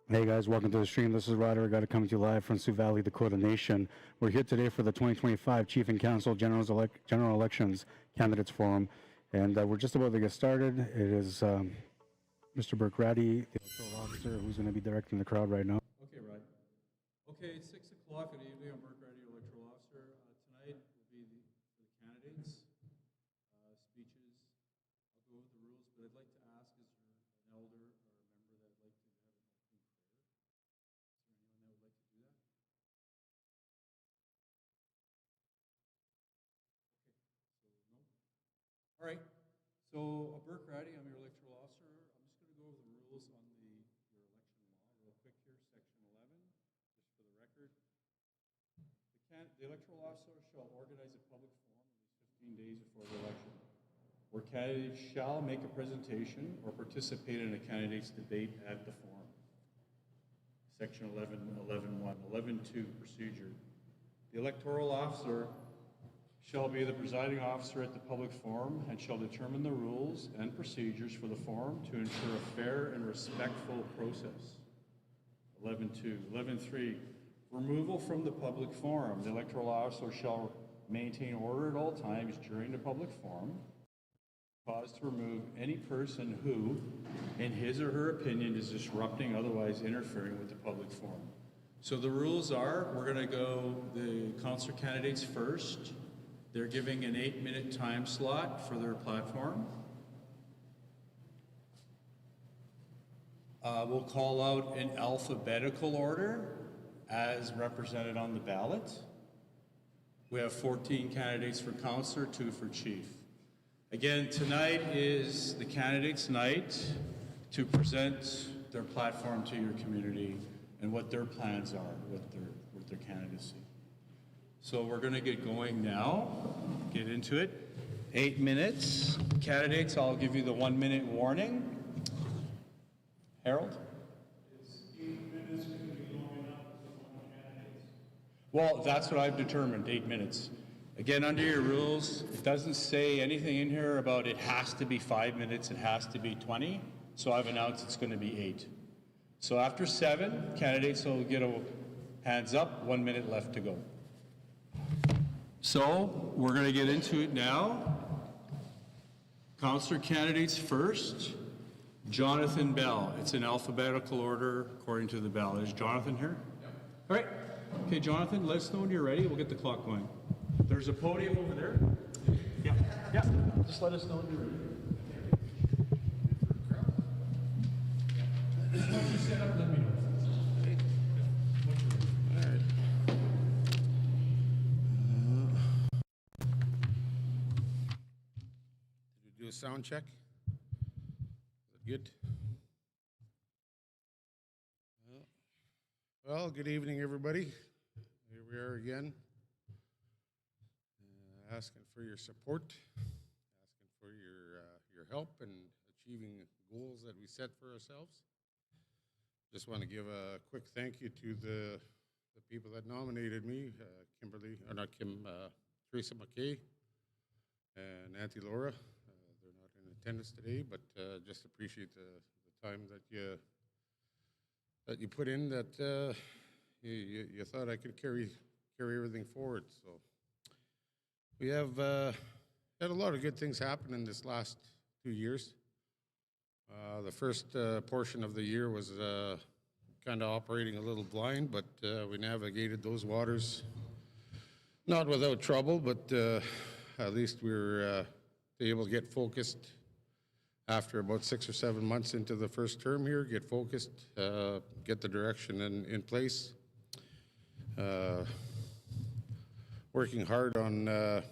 Hey guys, welcome to the stream. This is ARRIAGADA coming to you live from Sioux Valley, Dakota Nation. We're here today for the 2025 Chief and Council General Elections Candidates Forum, and we're just about to get started. It is Mr. Burke Ratty, the electoral officer, who's going to be directing the crowd right now. Okay, Rod. Okay, it's 6 o'clock. Good evening. I'm Burke Ratty, electoral officer. Tonight will be for the candidates' speeches. I'll go over the rules, but I'd like to ask, is there an elder or a member that would like to have an opening prayer? Is there anyone that would like to do that? Okay, so no? All right. So, Burke Ratty, I'm your electoral officer. I'm just going to go over the rules on your election law real quick here. Section 11, just for the record. The electoral officer shall organize a public forum at least 15 days before the election, where candidates shall make a presentation or participate in a candidate's debate at the forum. Section 11.1. 11.2, procedure. The electoral officer shall be the presiding officer at the public forum and shall determine the rules and procedures for the forum to ensure a fair and respectful process. 11.2. 11.3. Removal from the public forum. The electoral officer shall maintain order at all times during the public forum, cause to remove any person who, in his or her opinion, is disrupting, otherwise interfering with the public forum. So the rules are, we're going to go the councillor candidates first. They're giving an 8-minute time slot for their platform. We'll call out in alphabetical order as represented on the ballot. We have 14 candidates for councillor, 2 for chief. Again, tonight is the candidates' night to present their platform to your community and what their plans are with their candidacy. So we're going to get going now, get into it. 8 minutes. Candidates, I'll give you the 1-minute warning. Harold? Is 8 minutes going to be long enough for one candidate? Well, that's what I've determined, 8 minutes. Again, under your rules, it doesn't say anything in here about it has to be 5 minutes, it has to be 20. So I've announced it's going to be 8. So after 7, candidates will get a hands up, 1 minute left to go. So we're going to get into it now. Councillor candidates first. Jonathan Bell. It's in alphabetical order according to the ballot. Is Jonathan here? Yep. All right. Okay, Jonathan, let us know when you're ready. We'll get the clock going. There's a podium over there. Yeah. Yeah. Just let us know when you're ready. Set up, let me know. Do a sound check. Is it good? Well, good evening, everybody. Here we are again, asking for your support, asking for your help in achieving goals that we set for ourselves. Just want to give a quick thank you to the people that nominated me, Teresa McKay and Auntie Laura. They're not in attendance today, but just appreciate the time that you put in, that you thought I could carry everything forward. So we have had a lot of good things happen in this last 2 years. The first portion of the year was kind of operating a little blind, but we navigated those waters, not without trouble, but at least we were able to get focused after about 6 or 7 months into the first term here, get focused, get the direction in place. Working hard on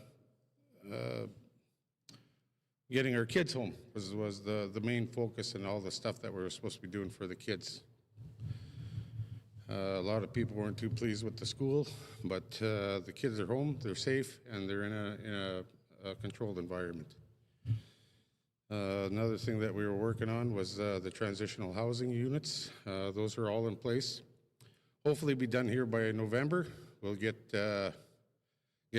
getting our kids home was the main focus, and all the stuff that we were supposed to be doing for the kids. A lot of people weren't too pleased with the school, but the kids are home, they're safe, and they're in a controlled environment. Another thing that we were working on was the transitional housing units. Those are all in place. Hopefully be done here by November. We'll get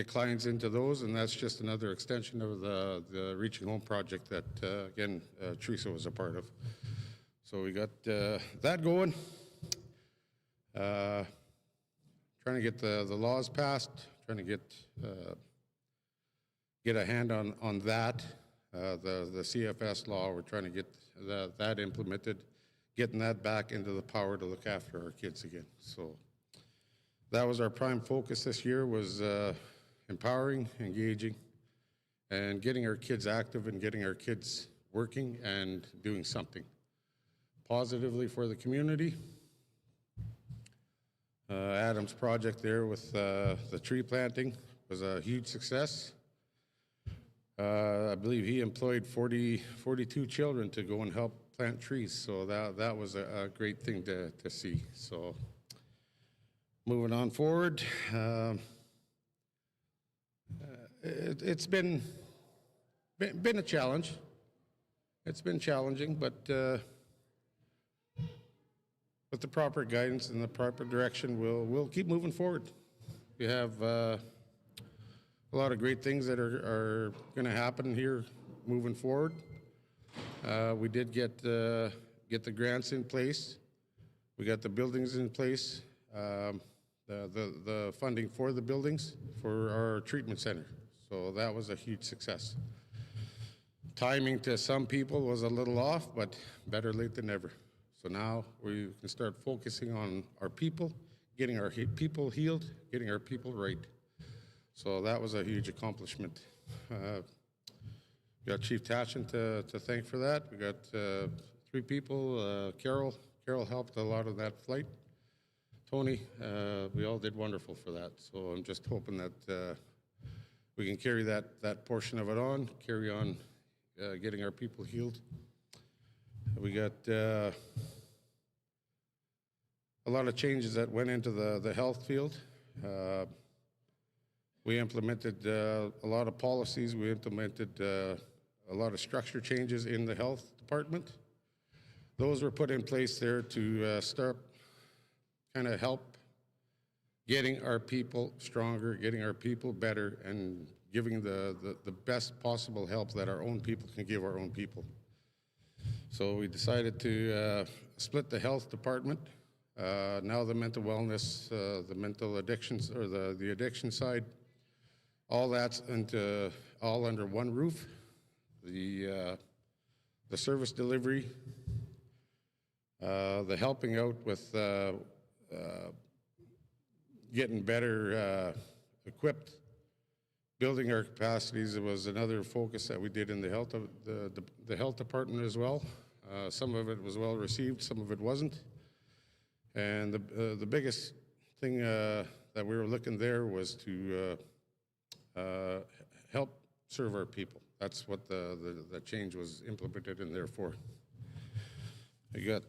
clients into those, and that's just another extension of the Reaching Home project that, again, Teresa was a part of. So we got that going. trying to get the laws passed, trying to get a hand on that. The CFS law, we're trying to get that implemented, getting that back into the power to look after our kids again. So that was our prime focus this year, was empowering, engaging, and getting our kids active and getting our kids working and doing something positively for the community. Adam's project there with the tree planting was a huge success. I believe he employed 42 children to go and help plant trees, so that was a great thing to see. So moving on forward, it's been a challenge. It's been challenging, but with the proper guidance and the proper direction, we'll keep moving forward. We have a lot of great things that are going to happen here moving forward. We did get the grants in place. We got the buildings in place, the funding for the buildings for our treatment center. So that was a huge success. Timing to some people was a little off, but better late than never. So now we can start focusing on our people, getting our people healed, getting our people right. So that was a huge accomplishment. We got Chief Tatchin to thank for that. We got 3 people. Carol helped a lot of that flight. Tony, we all did wonderful for that. So I'm just hoping that we can carry that portion of it on, carry on getting our people healed. We got a lot of changes that went into the health field. We implemented a lot of policies. We implemented a lot of structure changes in the health department. Those were put in place there to start kind of help getting our people stronger, getting our people better, and giving the best possible help that our own people can give our own people. So we decided to split the health department. Now the mental wellness, the mental addictions, or the addiction side, all that's all under one roof. The service delivery, the helping out with getting better equipped, building our capacities was another focus that we did in the health department as well. Some of it was well received, some of it wasn't. And the biggest thing that we were looking there was to help serve our people. That's what the change was implemented in there for. I got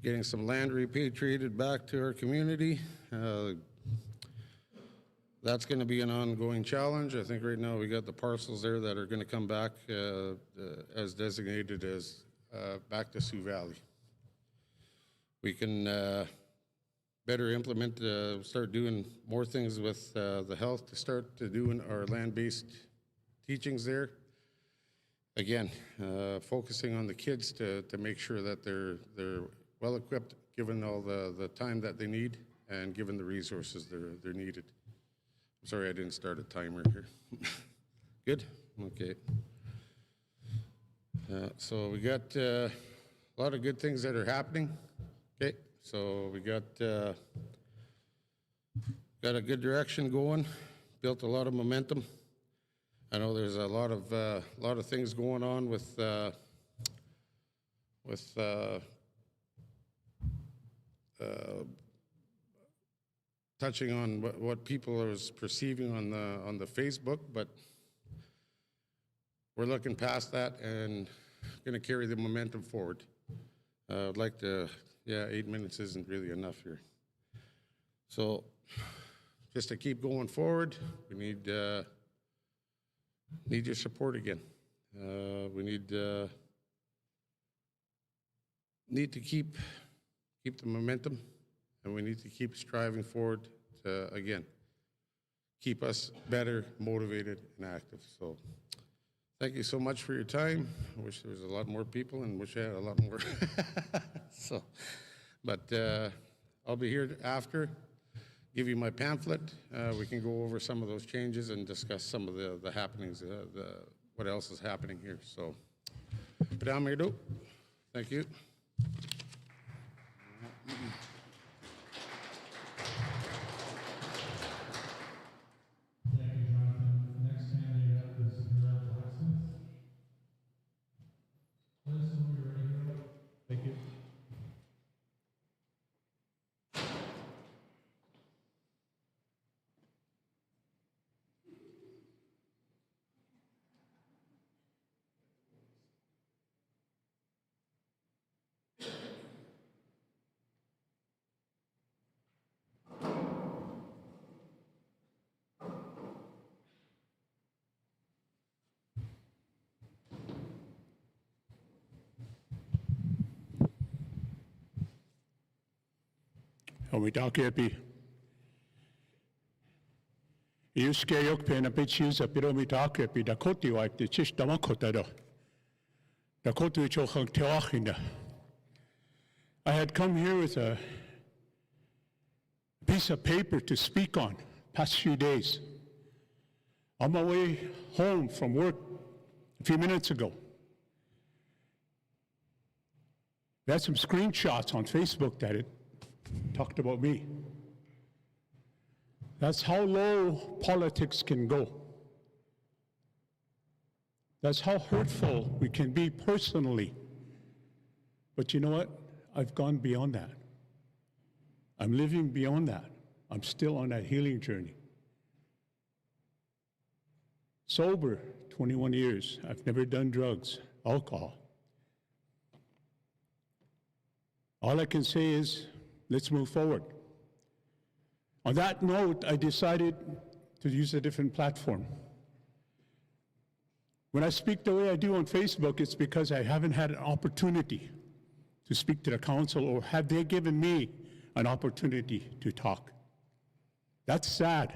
getting some land repatriated back to our community. That's going to be an ongoing challenge. I think right now we got the parcels there that are going to come back as designated as back to Sioux Valley. We can better implement, start doing more things with the health, to start to doing our land-based teachings there. Again, focusing on the kids to make sure that they're well equipped, given all the time that they need and given the resources they're needed. I'm sorry I didn't start a timer here. Good? Okay. So we got a lot of good things that are happening. Okay, so we got a good direction going, built a lot of momentum. I know there's a lot of things going on with touching on what people are perceiving on the Facebook, but we're looking past that and going to carry the momentum forward. I'd like to, 8 minutes isn't really enough here. So just to keep going forward, we need your support again. We need to keep the momentum, and we need to keep striving forward to, again, keep us better, motivated, and active. So Thank you so much for your time. I wish there was a lot more people and wish I had a lot more. So, but I'll be here after, give you my pamphlet. We can go over some of those changes and discuss some of the happenings, what else is happening here. So, thank you. Thank you. Omitakepi. Yuske pena pichisa piromitakepi Dakota wipe the chish damakota. Dakota chokhang teachinda. I had come here with a piece of paper to speak on past few days. On my way home from work a few minutes ago. We had some screenshots on Facebook that it talked about me. That's how low politics can go. That's how hurtful we can be personally. But you know what? I've gone beyond that. I'm living beyond that. I'm still on that healing journey. Sober, 21 years. I've never done drugs, alcohol. All I can say is, let's move forward. On that note, I decided to use a different platform. When I speak the way I do on Facebook, it's because I haven't had an opportunity to speak to the council, or have they given me an opportunity to talk. That's sad.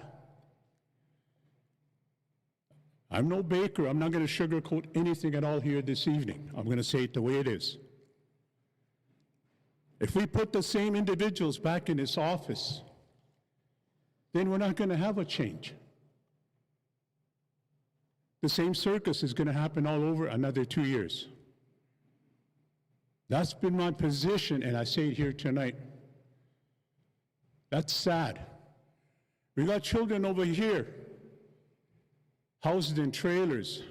I'm no baker. I'm not going to sugarcoat anything at all here this evening. I'm going to say it the way it is. If we put the same individuals back in this office, then we're not going to have a change. The same circus is going to happen all over another 2 years. That's been my position, and I say it here tonight. That's sad. We got children over here, housed in trailers,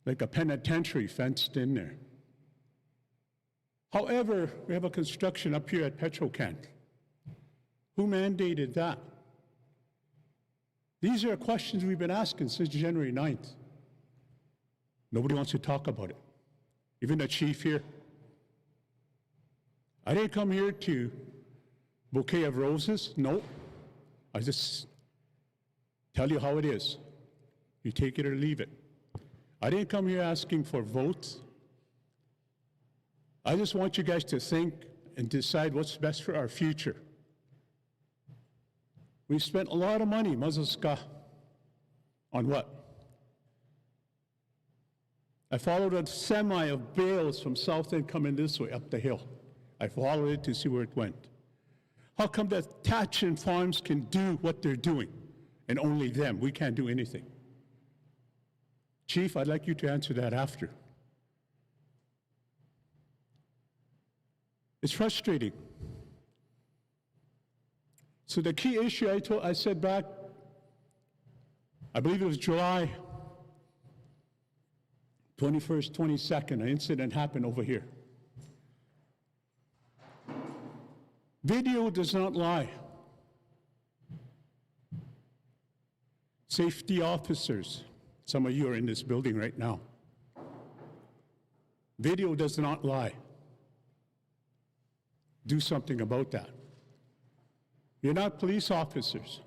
like a penitentiary fenced in there. However, we have a construction up here at Petrocan. Who mandated that? These are questions we've been asking since January 9th. Nobody wants to talk about it. Even the chief here. I didn't come here to bouquet of roses. No. I just tell you how it is. You take it or leave it. I didn't come here asking for votes. I just want you guys to think and decide what's best for our future. We spent a lot of money, Mazaska, on what? I followed a semi of bales from South End coming this way up the hill. I followed it to see where it went. How come that Thatchin Farms can do what they're doing, and only them? We can't do anything. Chief, I'd like you to answer that after. It's frustrating. So the key issue I said back, I believe it was July 21st, 22nd, an incident happened over here. Video does not lie. Safety officers, some of you are in this building right now. Video does not lie. Do something about that. You're not police officers,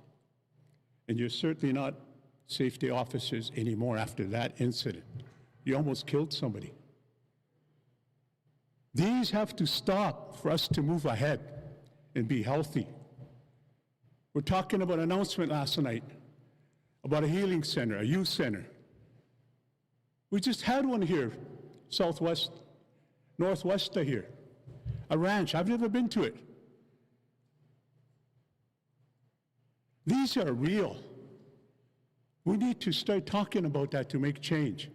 and you're certainly not safety officers anymore after that incident. You almost killed somebody. These have to stop for us to move ahead and be healthy. We're talking about an announcement last night about a healing center, a youth center. We just had one here, northwest of here, a ranch. I've never been to it. These are real. We need to start talking about that to make change.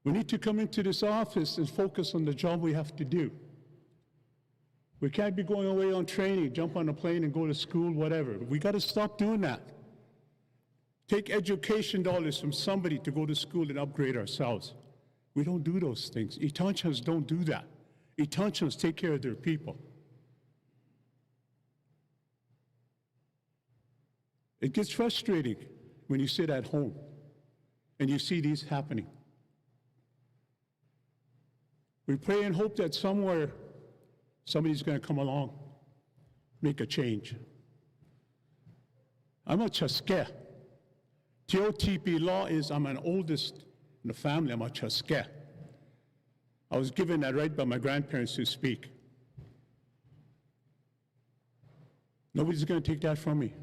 We need to come into this office and focus on the job we have to do. We can't be going away on training, jump on a plane and go to school, whatever. We got to stop doing that. Take education dollars from somebody to go to school and upgrade ourselves. We don't do those things. Itanchans don't do that. Itanchans take care of their people. It gets frustrating when you sit at home and you see these happening. We pray and hope that somewhere somebody's going to come along, make a change. I'm a Chaske. TOTP law is I'm an oldest in the family. I'm a Chaske. I was given that right by my grandparents to speak. Nobody's going to take that from me.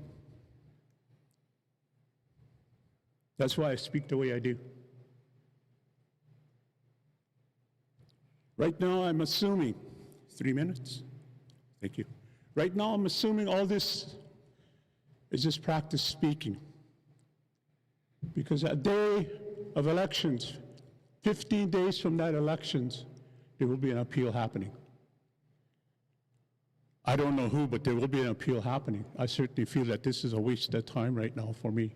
That's why I speak the way I do. Right now, I'm assuming, 3 minutes? Thank you. Right now, I'm assuming all this is just practice speaking. Because a day of elections, 15 days from that elections, there will be an appeal happening. I don't know who, but there will be an appeal happening. I certainly feel that this is a waste of time right now for me.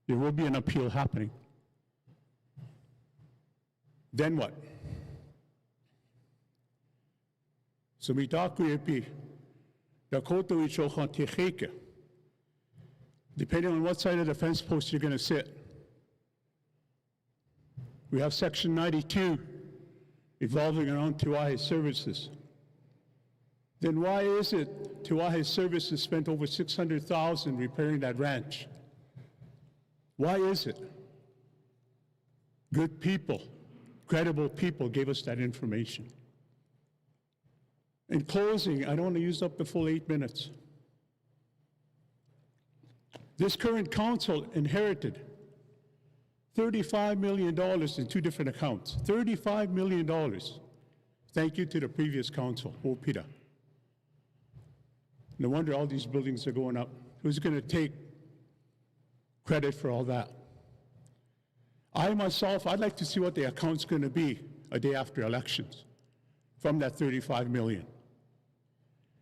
There will be an appeal happening. Then what? So depending on what side of the fence post you're going to sit. We have Section 92 evolving around Tiwahe Services. Then why is it Tiwahe Services spent over $600,000 repairing that ranch? Why is it? Good people, credible people gave us that information. In closing, I don't want to use up the full 8 minutes. This current council inherited $35 million in 2 different accounts. $35 million. Thank you to the previous council, Opida. No wonder all these buildings are going up. Who's going to take credit for all that? I myself, I'd like to see what the account's going to be a day after elections from that $35 million.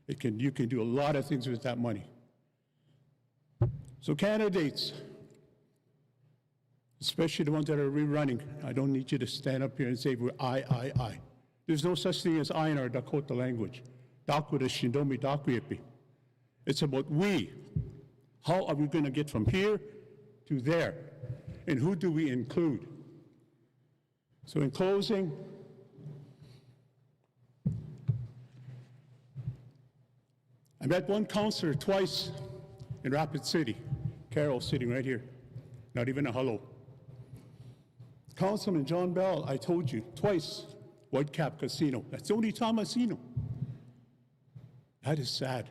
You can do a lot of things with that money. So candidates, especially the ones that are rerunning, I don't need you to stand up here and say, we're I. There's no such thing as I in our Dakota language. Dakota Shindomi Dakuyepi. It's about we. How are we going to get from here to there? And who do we include? So in closing, I met one counselor twice in Rapid City. Carol sitting right here. Not even a hello. Councilman John Bell, I told you, twice, Whitecap Casino. That's the only time I've seen him. That is sad.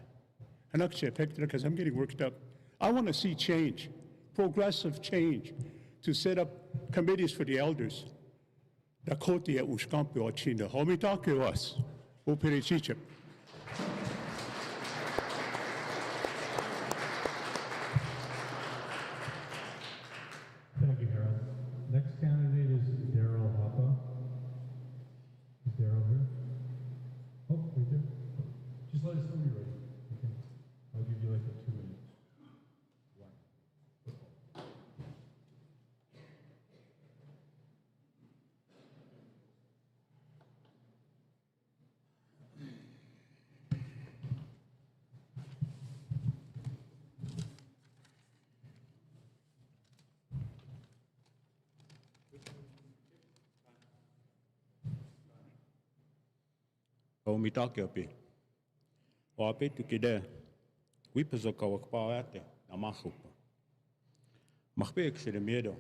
And actually, I picked it up because I'm getting worked up. I want to see change, progressive change, to set up committees for the elders. Dakota ya ushkampi ochinda. Homitake was. Opere chichip. Thank you, Harold. Next candidate is Daryl Hoppa. Is Daryl here? Oh, right there. Just let us know when you're ready. Okay. I'll give you like 2 minutes. One. Mitake api. O ape tu kide. Wipezo ka wakpaate na machupa. Machpe ek se de miedo.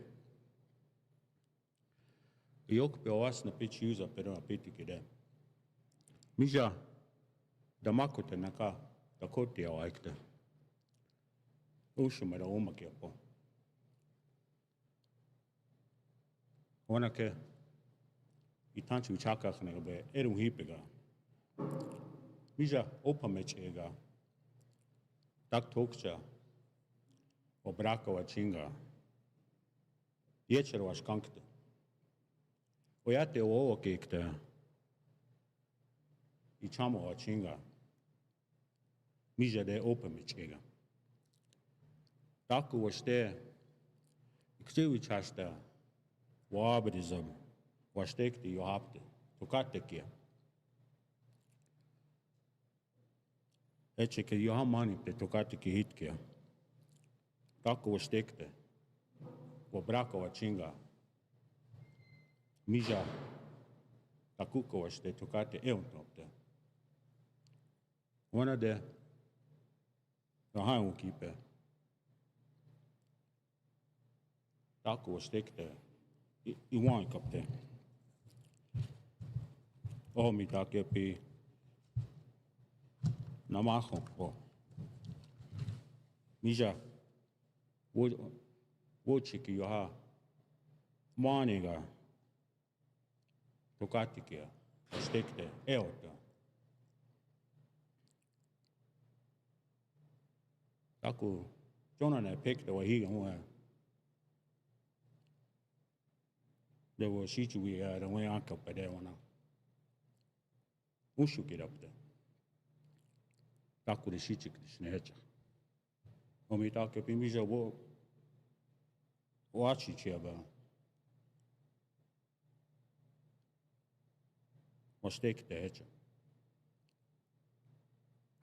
Iok pe oas na pitch user pero ape tu kide. Mija da makote naka DAKOTA o aikta. Usha mara oma kia po. Wana ke, I tanchi uchaka khanega be, eru hipega. Mija opa mechega. Tak tokcha. O braka wa chinga. Yechero wa shkankta. O yate o owa kekta. I chama wa chinga. Mija de opa mechega. Taku wa shte. Iksewi chashta. Waabrizam. Wa stekti yohapte. Tukate kia. Eche ke yohamani pe tukate ki hit kia. Taku wa stekte. Wa braka wa chinga. Mija. Takuka wa shte tukate eontopte. Wana de. Yohan ukipe. Taku wa stekte. Iwan kapte. O mi take pi. Namaho po. Mija. Wo chiki yoha. Maniga. Tokatikia. Stekte. Eota. Taku. Jonane pekte wa higa mua. There was Shichu, the way I cut by there one. Ushu get up there. Taku the Shichik, the Snehacha. When we talk up in Mija, watch each other. Was take the hedge.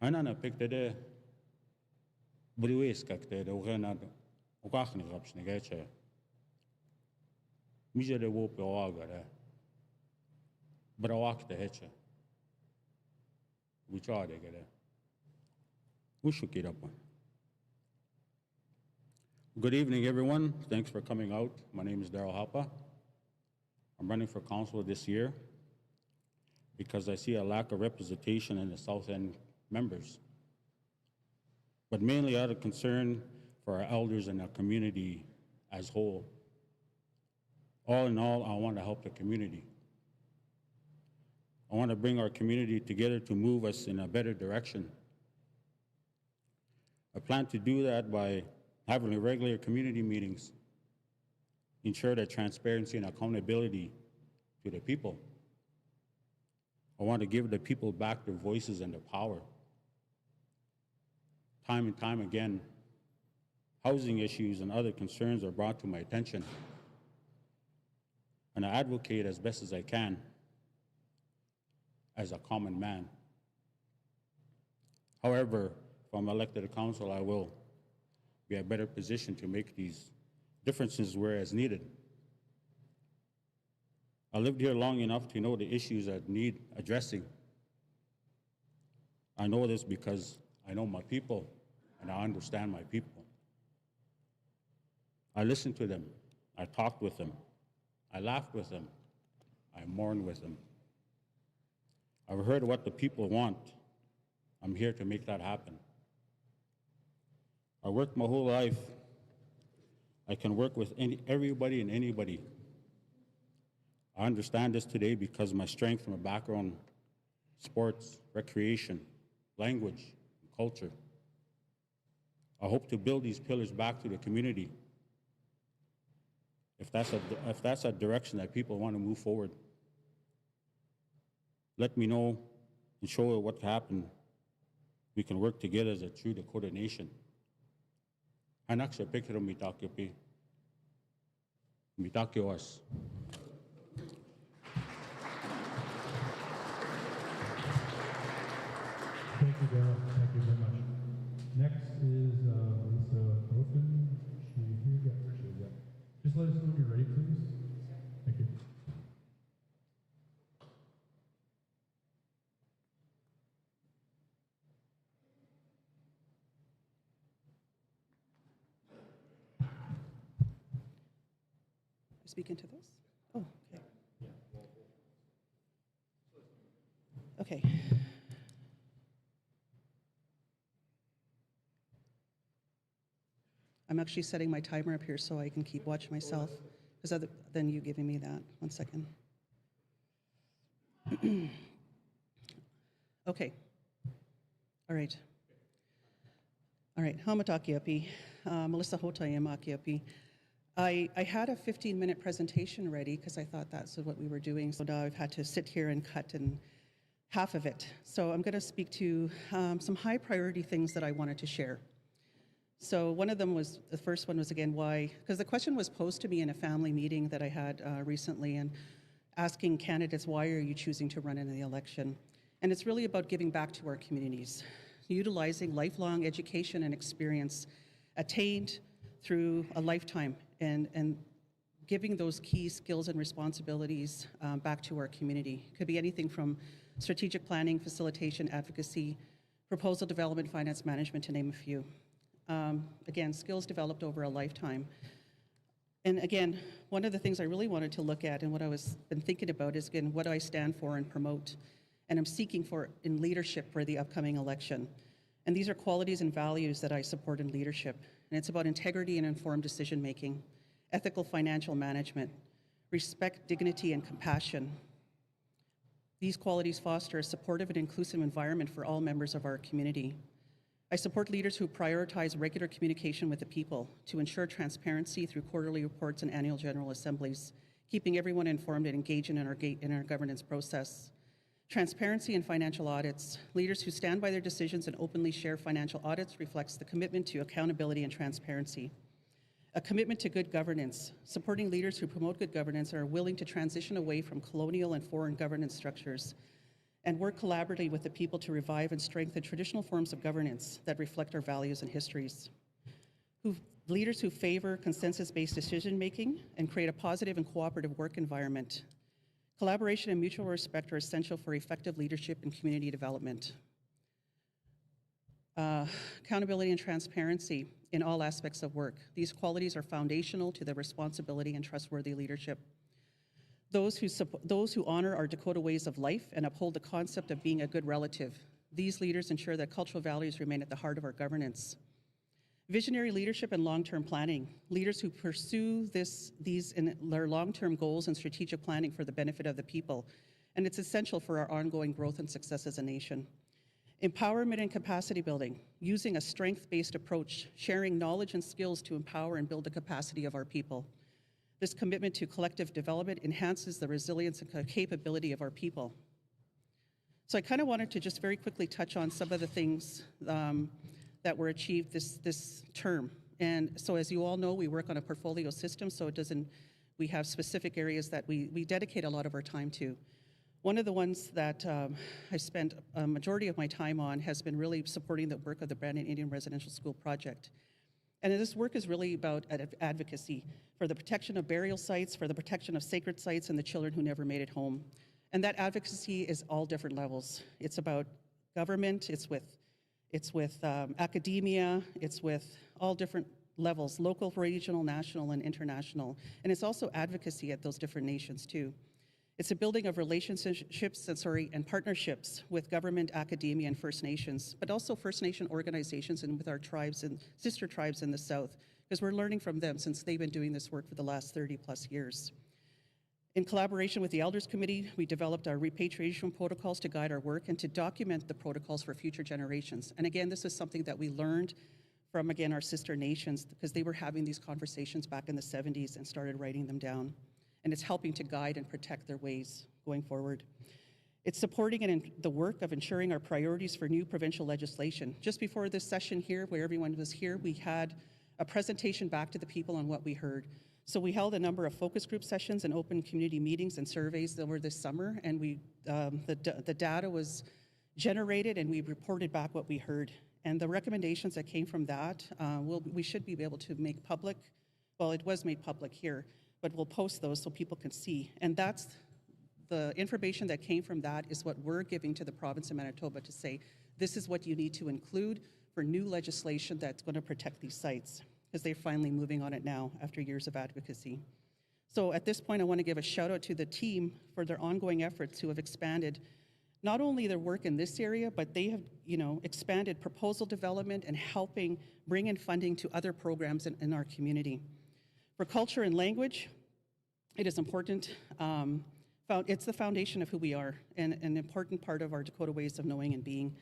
Anana picked the day. Bruis kakte, the Urenad, Ukachni Raps Negacha. Mija de wope oagare. Brawak de hecha. We try to get it. We should get up. Good evening, everyone. Thanks for coming out. My name is Daryl Hapa. I'm running for council this year because I see a lack of representation in the South End members, but mainly out of concern for our elders and our community as whole. All in all, I want to help the community. I want to bring our community together to move us in a better direction. I plan to do that by having regular community meetings, ensure that transparency and accountability to the people. I want to give the people back their voices and their power. Time and time again, housing issues and other concerns are brought to my attention, and I advocate as best as I can as a common man. However, if I'm elected to council, I will be in a better position to make these differences where as needed. I lived here long enough to know the issues that need addressing. I know this because I know my people and I understand my people. I listen to them, I talked with them, I laughed with them, I mourned with them. I've heard what the people want. I'm here to make that happen. I worked my whole life. I can work with everybody and anybody. I understand this today because my strength from a background, sports, recreation, language, and culture. I hope to build these pillars back to the community. If that's a direction that people want to move forward, let me know and show what happened. We can work together as a true Dakota nation. Anaksha pekero mitake pi. Mitake was. Thank you, Daryl. Thank you very much. Next is Lisa Ofen. She here? Yeah, there she is. Yeah. Just let us know when you're ready, please. Thank you. Speak into this? Oh, okay. Okay. actually setting my timer up here so I can keep watch myself, because other than you giving me that. 1 second. Okay. All right. All right. Hamatakiapi. Melissa Hotayamakiapi. I had a 15-minute presentation ready because I thought that's what we were doing. So now I've had to sit here and cut in half of it. So I'm going to speak to some high priority things that I wanted to share. So one of them was, the first one was again, why? Because the question was posed to me in a family meeting that I had recently, and asking candidates, why are you choosing to run in the election? And it's really about giving back to our communities, utilizing lifelong education and experience attained through a lifetime, and giving those key skills and responsibilities back to our community. Could be anything from strategic planning, facilitation, advocacy, proposal development, finance management, to name a few. Again, skills developed over a lifetime. And again, one of the things I really wanted to look at and what I was been thinking about is, again, what do I stand for and promote? And I'm seeking for in leadership for the upcoming election. And these are qualities and values that I support in leadership. And it's about integrity and informed decision-making, ethical financial management, respect, dignity, and compassion. These qualities foster a supportive and inclusive environment for all members of our community. I support leaders who prioritize regular communication with the people to ensure transparency through quarterly reports and annual general assemblies, keeping everyone informed and engaged in our governance process. Transparency in financial audits. Leaders who stand by their decisions and openly share financial audits reflects the commitment to accountability and transparency. A commitment to good governance, supporting leaders who promote good governance and are willing to transition away from colonial and foreign governance structures, and work collaboratively with the people to revive and strengthen traditional forms of governance that reflect our values and histories. Leaders who favor consensus-based decision-making and create a positive and cooperative work environment. Collaboration and mutual respect are essential for effective leadership and community development. Accountability and transparency in all aspects of work. These qualities are foundational to the responsibility and trustworthy leadership. Those who honor our Dakota ways of life and uphold the concept of being a good relative. These leaders ensure that cultural values remain at the heart of our governance. Visionary leadership and long-term planning. Leaders who pursue these in their long-term goals and strategic planning for the benefit of the people. And it's essential for our ongoing growth and success as a nation. Empowerment and capacity building. Using a strength-based approach, sharing knowledge and skills to empower and build the capacity of our people. This commitment to collective development enhances the resilience and capability of our people. So I kind of wanted to just very quickly touch on some of the things that were achieved this term. And so as you all know, we work on a portfolio system, so we have specific areas that we dedicate a lot of our time to. One of the ones that I spent a majority of my time on has been really supporting the work of the Brandon Indian Residential School Project. And this work is really about advocacy for the protection of burial sites, for the protection of sacred sites and the children who never made it home. And that advocacy is all different levels. It's about government, it's with academia, it's with all different levels, local, regional, national, and international. And it's also advocacy at those different nations too. It's a building of relationships and partnerships with government, academia, and First Nations, but also First Nation organizations and with our tribes and sister tribes in the South, because we're learning from them since they've been doing this work for the last 30+ years. In collaboration with the Elders Committee, we developed our repatriation protocols to guide our work and to document the protocols for future generations. And again, this is something that we learned from, again, our sister nations, because they were having these conversations back in the 70s and started writing them down. And it's helping to guide and protect their ways going forward. It's supporting the work of ensuring our priorities for new provincial legislation. Just before this session here, where everyone was here, we had a presentation back to the people on what we heard. So we held a number of focus group sessions and open community meetings and surveys over this summer, and the data was generated and we reported back what we heard. And the recommendations that came from that, we should be able to make public. Well, it was made public here, but we'll post those so people can see. And that's the information that came from that is what we're giving to the province of Manitoba to say, this is what you need to include for new legislation that's going to protect these sites, because they're finally moving on it now after years of advocacy. So at this point, I want to give a shout out to the team for their ongoing efforts who have expanded not only their work in this area, but they have, expanded proposal development and helping bring in funding to other programs in our community. For culture and language, it is important. It's the foundation of who we are and an important part of our Dakota ways of knowing and being.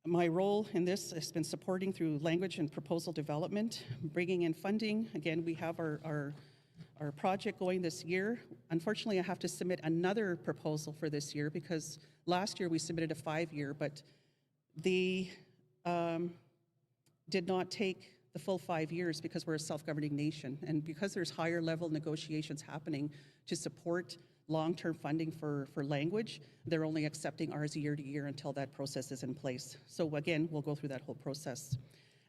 My role in this has been supporting through language and proposal development, bringing in funding. Again, we have our project going this year. Unfortunately, I have to submit another proposal for this year because last year we submitted a 5-year, but they did not take the full 5 years because we're a self-governing nation. And because there's higher level negotiations happening to support long-term funding for language, they're only accepting ours year to year until that process is in place. So again, we'll go through that whole process.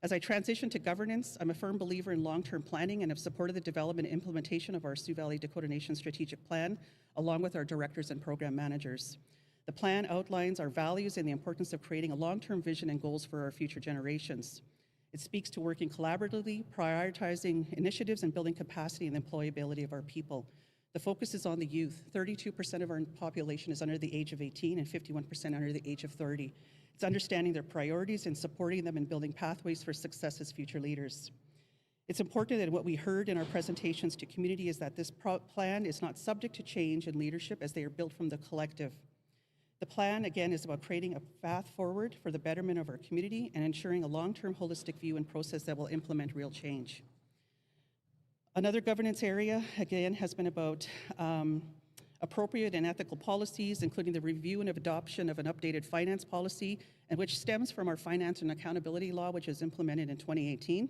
As I transition to governance, I'm a firm believer in long-term planning and have supported the development and implementation of our Sioux Valley Dakota Nation strategic plan, along with our directors and program managers. The plan outlines our values and the importance of creating a long-term vision and goals for our future generations. It speaks to working collaboratively, prioritizing initiatives, and building capacity and employability of our people. The focus is on the youth. 32% of our population is under the age of 18 and 51% under the age of 30. It's understanding their priorities and supporting them in building pathways for success as future leaders. It's important that what we heard in our presentations to community is that this plan is not subject to change in leadership as they are built from the collective. The plan, again, is about creating a path forward for the betterment of our community and ensuring a long-term holistic view and process that will implement real change. Another governance area, again, has been about appropriate and ethical policies, including the review and adoption of an updated finance policy, and which stems from our finance and accountability law, which was implemented in 2018.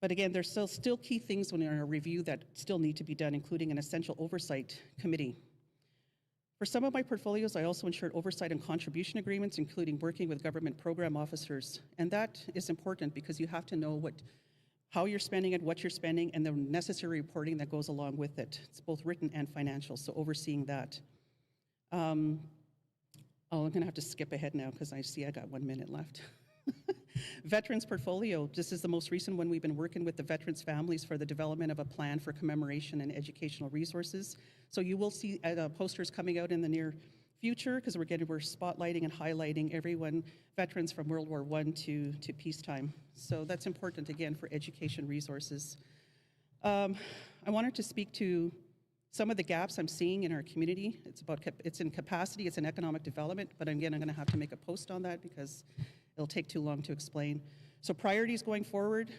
But again, there's still key things when in our review that still need to be done, including an essential oversight committee. For some of my portfolios, I also ensured oversight and contribution agreements, including working with government program officers. And that is important because you have to know how you're spending it, what you're spending, and the necessary reporting that goes along with it. It's both written and financial, so overseeing that. I'm gonna have to skip ahead now because I see I got 1 minute left. Veterans portfolio, this is the most recent one. We've been working with the veterans families for the development of a plan for commemoration and educational resources. So you will see posters coming out in the near future because we're spotlighting and highlighting everyone, veterans from World War I to peacetime. So that's important, again, for education resources. I wanted to speak to some of the gaps I'm seeing in our community. It's in capacity, it's in economic development, but again, I'm gonna have to make a post on that because it'll take too long to explain. So priorities going forward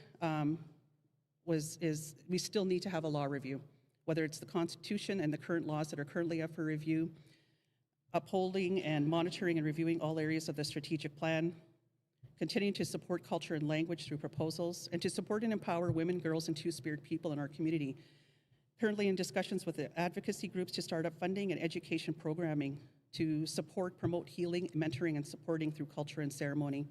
is we still need to have a law review, whether it's the Constitution and the current laws that are currently up for review, upholding and monitoring and reviewing all areas of the strategic plan, continuing to support culture and language through proposals, and to support and empower women, girls, and two-spirit people in our community. Currently in discussions with the advocacy groups to start up funding and education programming to support, promote healing, mentoring, and supporting through culture and ceremony.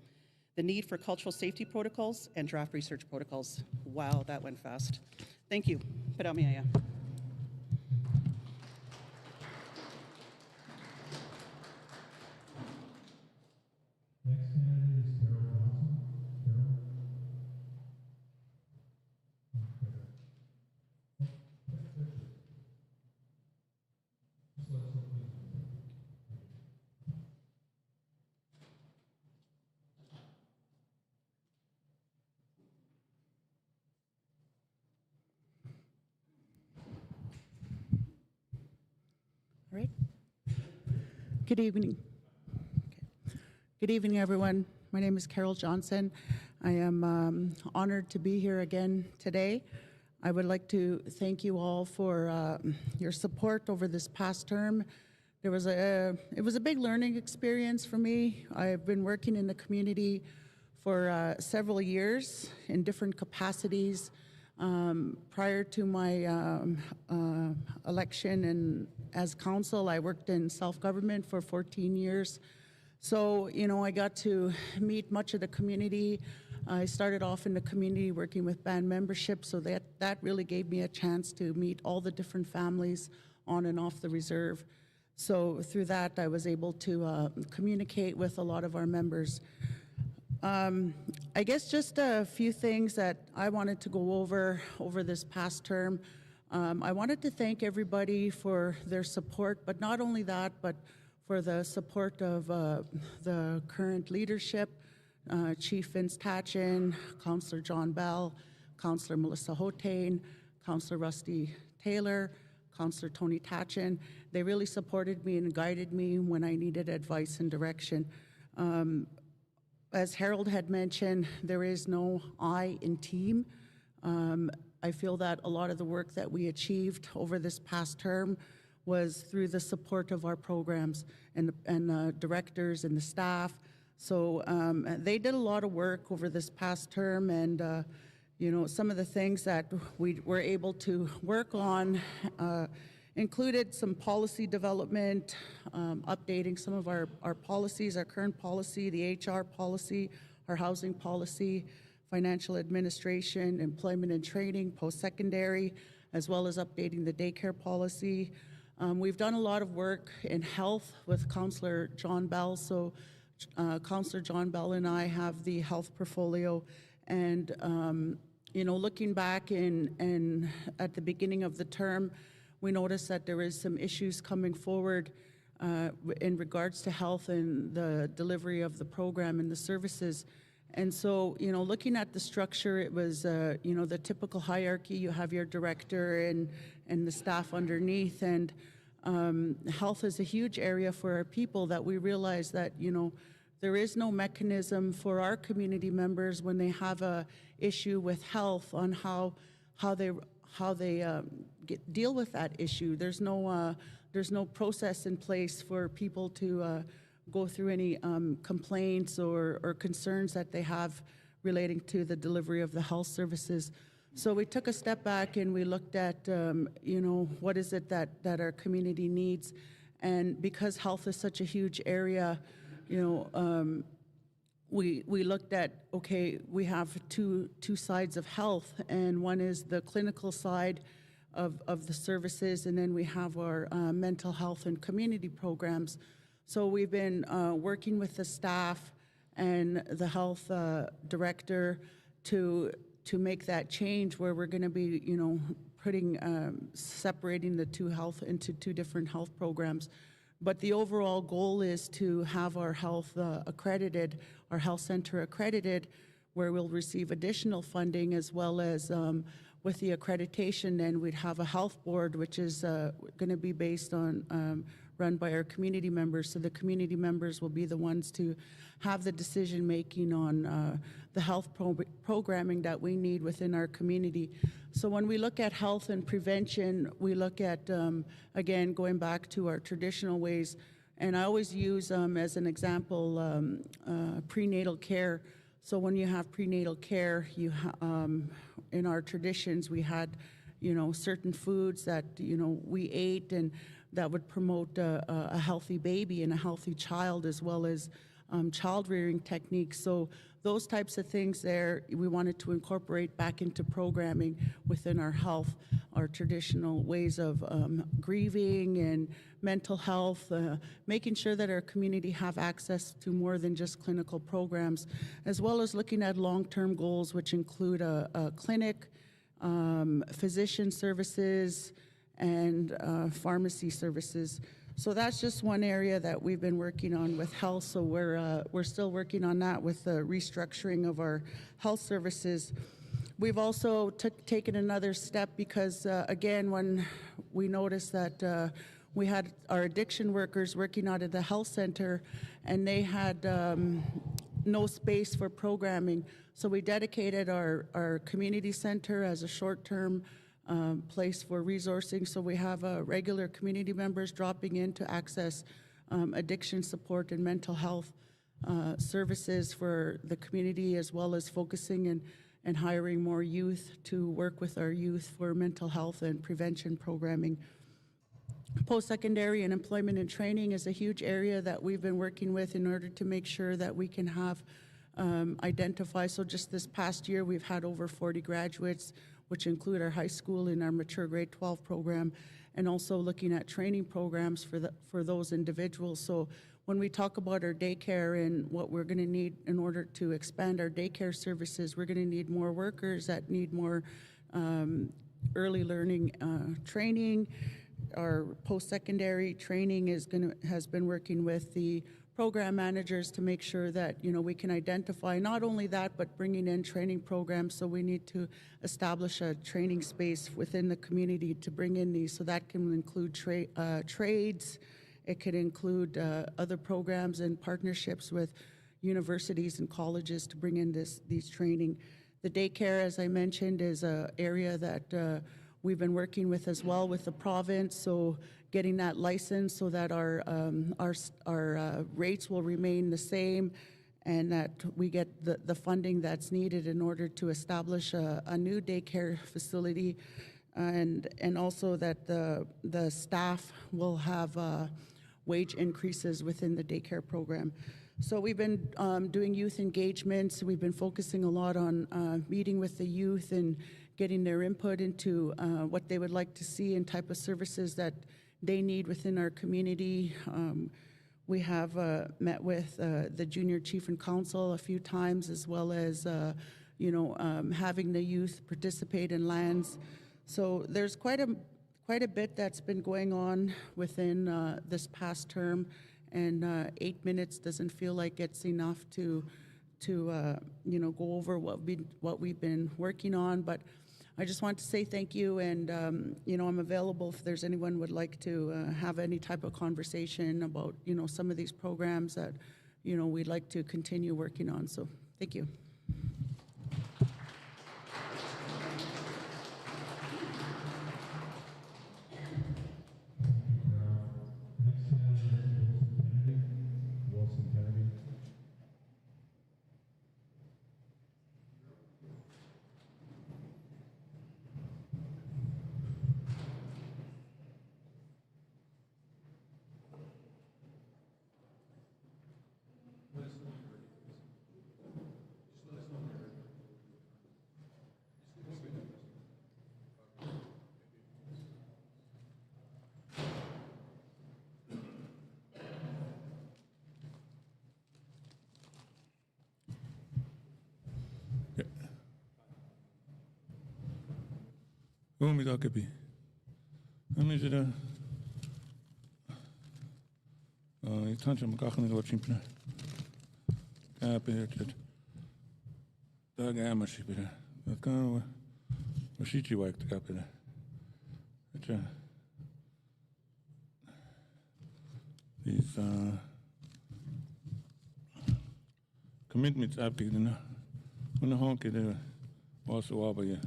The need for cultural safety protocols and draft research protocols. Wow, that went fast. Thank you. Padamiaya. Next candidate is Carol Johnson. Carol? Just let us know, please. All right. Good evening. Okay. Good evening, everyone. My name is Carol Johnson. I am honored to be here again today. I would like to thank you all for your support over this past term. It was a big learning experience for me. I've been working in the community for several years in different capacities. Prior to my election and as council, I worked in self-government for 14 years. So, I got to meet much of the community. I started off in the community working with band membership, so that really gave me a chance to meet all the different families on and off the reserve. So through that, I was able to communicate with a lot of our members. I guess just a few things that I wanted to go over this past term. I wanted to thank everybody for their support, but not only that, but for the support of the current leadership, Chief Vince Tatchin, Councillor John Bell, Councillor Melissa Hotain, Councillor Rusty Taylor, Councillor Tony Tatchin. They really supported me and guided me when I needed advice and direction. As Harold had mentioned, there is no I in team. I feel that a lot of the work that we achieved over this past term was through the support of our programs and the directors and the staff. So they did a lot of work over this past term, and you know, some of the things that we were able to work on included some policy development, updating some of our policies, our current policy, the HR policy, our housing policy, financial administration, employment and training, post-secondary, as well as updating the daycare policy. We've done a lot of work in health with Councillor John Bell. So Councillor John Bell and I have the health portfolio, and you know, looking back in at the beginning of the term, we noticed that there is some issues coming forward in regards to health and the delivery of the program and the services. And so, you know, looking at the structure, it was, you know, the typical hierarchy. You have your director and the staff underneath, and health is a huge area for our people that we realize that, you know, there is no mechanism for our community members when they have a issue with health on how they deal with that issue. There's no process in place for people to go through any complaints or concerns that they have relating to the delivery of the health services. So we took a step back and we looked at, you know, what is it that our community needs, and because health is such a huge area, you know, we looked at, okay, we have two sides of health, and one is the clinical side of the services, and then we have our mental health and community programs. So we've been working with the staff and the health director to make that change, where we're going to be, you know, separating the two health into two different health programs. But the overall goal is to have our health accredited, our health center accredited, where we'll receive additional funding, as well as with the accreditation, then we'd have a health board, which is going to be based on, run by our community members. So the community members will be the ones to have the decision-making on the health programming that we need within our community. So when we look at health and prevention, we look at, again, going back to our traditional ways, and I always use as an example prenatal care. So when you have prenatal care, in our traditions, we had, you know, certain foods that, you know, we ate and that would promote a healthy baby and a healthy child, as well as child rearing techniques. So those types of things there, we wanted to incorporate back into programming within our health, our traditional ways of grieving and mental health, making sure that our community have access to more than just clinical programs, as well as looking at long-term goals, which include a clinic, physician services, and pharmacy services. So that's just one area that we've been working on with health. So we're still working on that with the restructuring of our health services. We've also taken another step because, again, when we noticed that we had our addiction workers working out of the health center, and they had no space for programming. So we dedicated our community center as a short-term place for resourcing. So we have regular community members dropping in to access addiction support and mental health services for the community, as well as focusing and hiring more youth to work with our youth for mental health and prevention programming. Post-secondary and employment and training is a huge area that we've been working with in order to make sure that we can have identify. So just this past year, we've had over 40 graduates, which include our high school and our mature grade 12 program, and also looking at training programs for those individuals. So when we talk about our daycare and what we're going to need in order to expand our daycare services, we're going to need more workers that need more early learning training, our post-secondary training has been working with the program managers to make sure that, we can identify not only that, but bringing in training programs. So we need to establish a training space within the community to bring in these. So that can include trades. It could include other programs and partnerships with universities and colleges to bring in these training. The daycare, as I mentioned, is an area that we've been working with as well with the province. So getting that license so that our rates will remain the same, and that we get the funding that's needed in order to establish a new daycare facility, and also that the staff will have wage increases within the daycare program. So we've been doing youth engagements. We've been focusing a lot on meeting with the youth and getting their input into what they would like to see and type of services that they need within our community. We have met with the junior chief and council a few times, as well as having the youth participate in lands. So there's quite a bit that's been going on within this past term, and 8 minutes doesn't feel like it's enough to go over what we've been working on. But I just want to say thank you, and I'm available if there's anyone would like to have any type of conversation about some of these programs that we'd like to continue working on. So thank you. Next we have Wilson Kennedy. Umi dakapi. Umi zira. Tancha makachani lo chimpina. Kapi het. Dag amashi bira. Dat kan we. Washichi waik te kapila. Het these commitments abgegna. Una honke de also waba ya.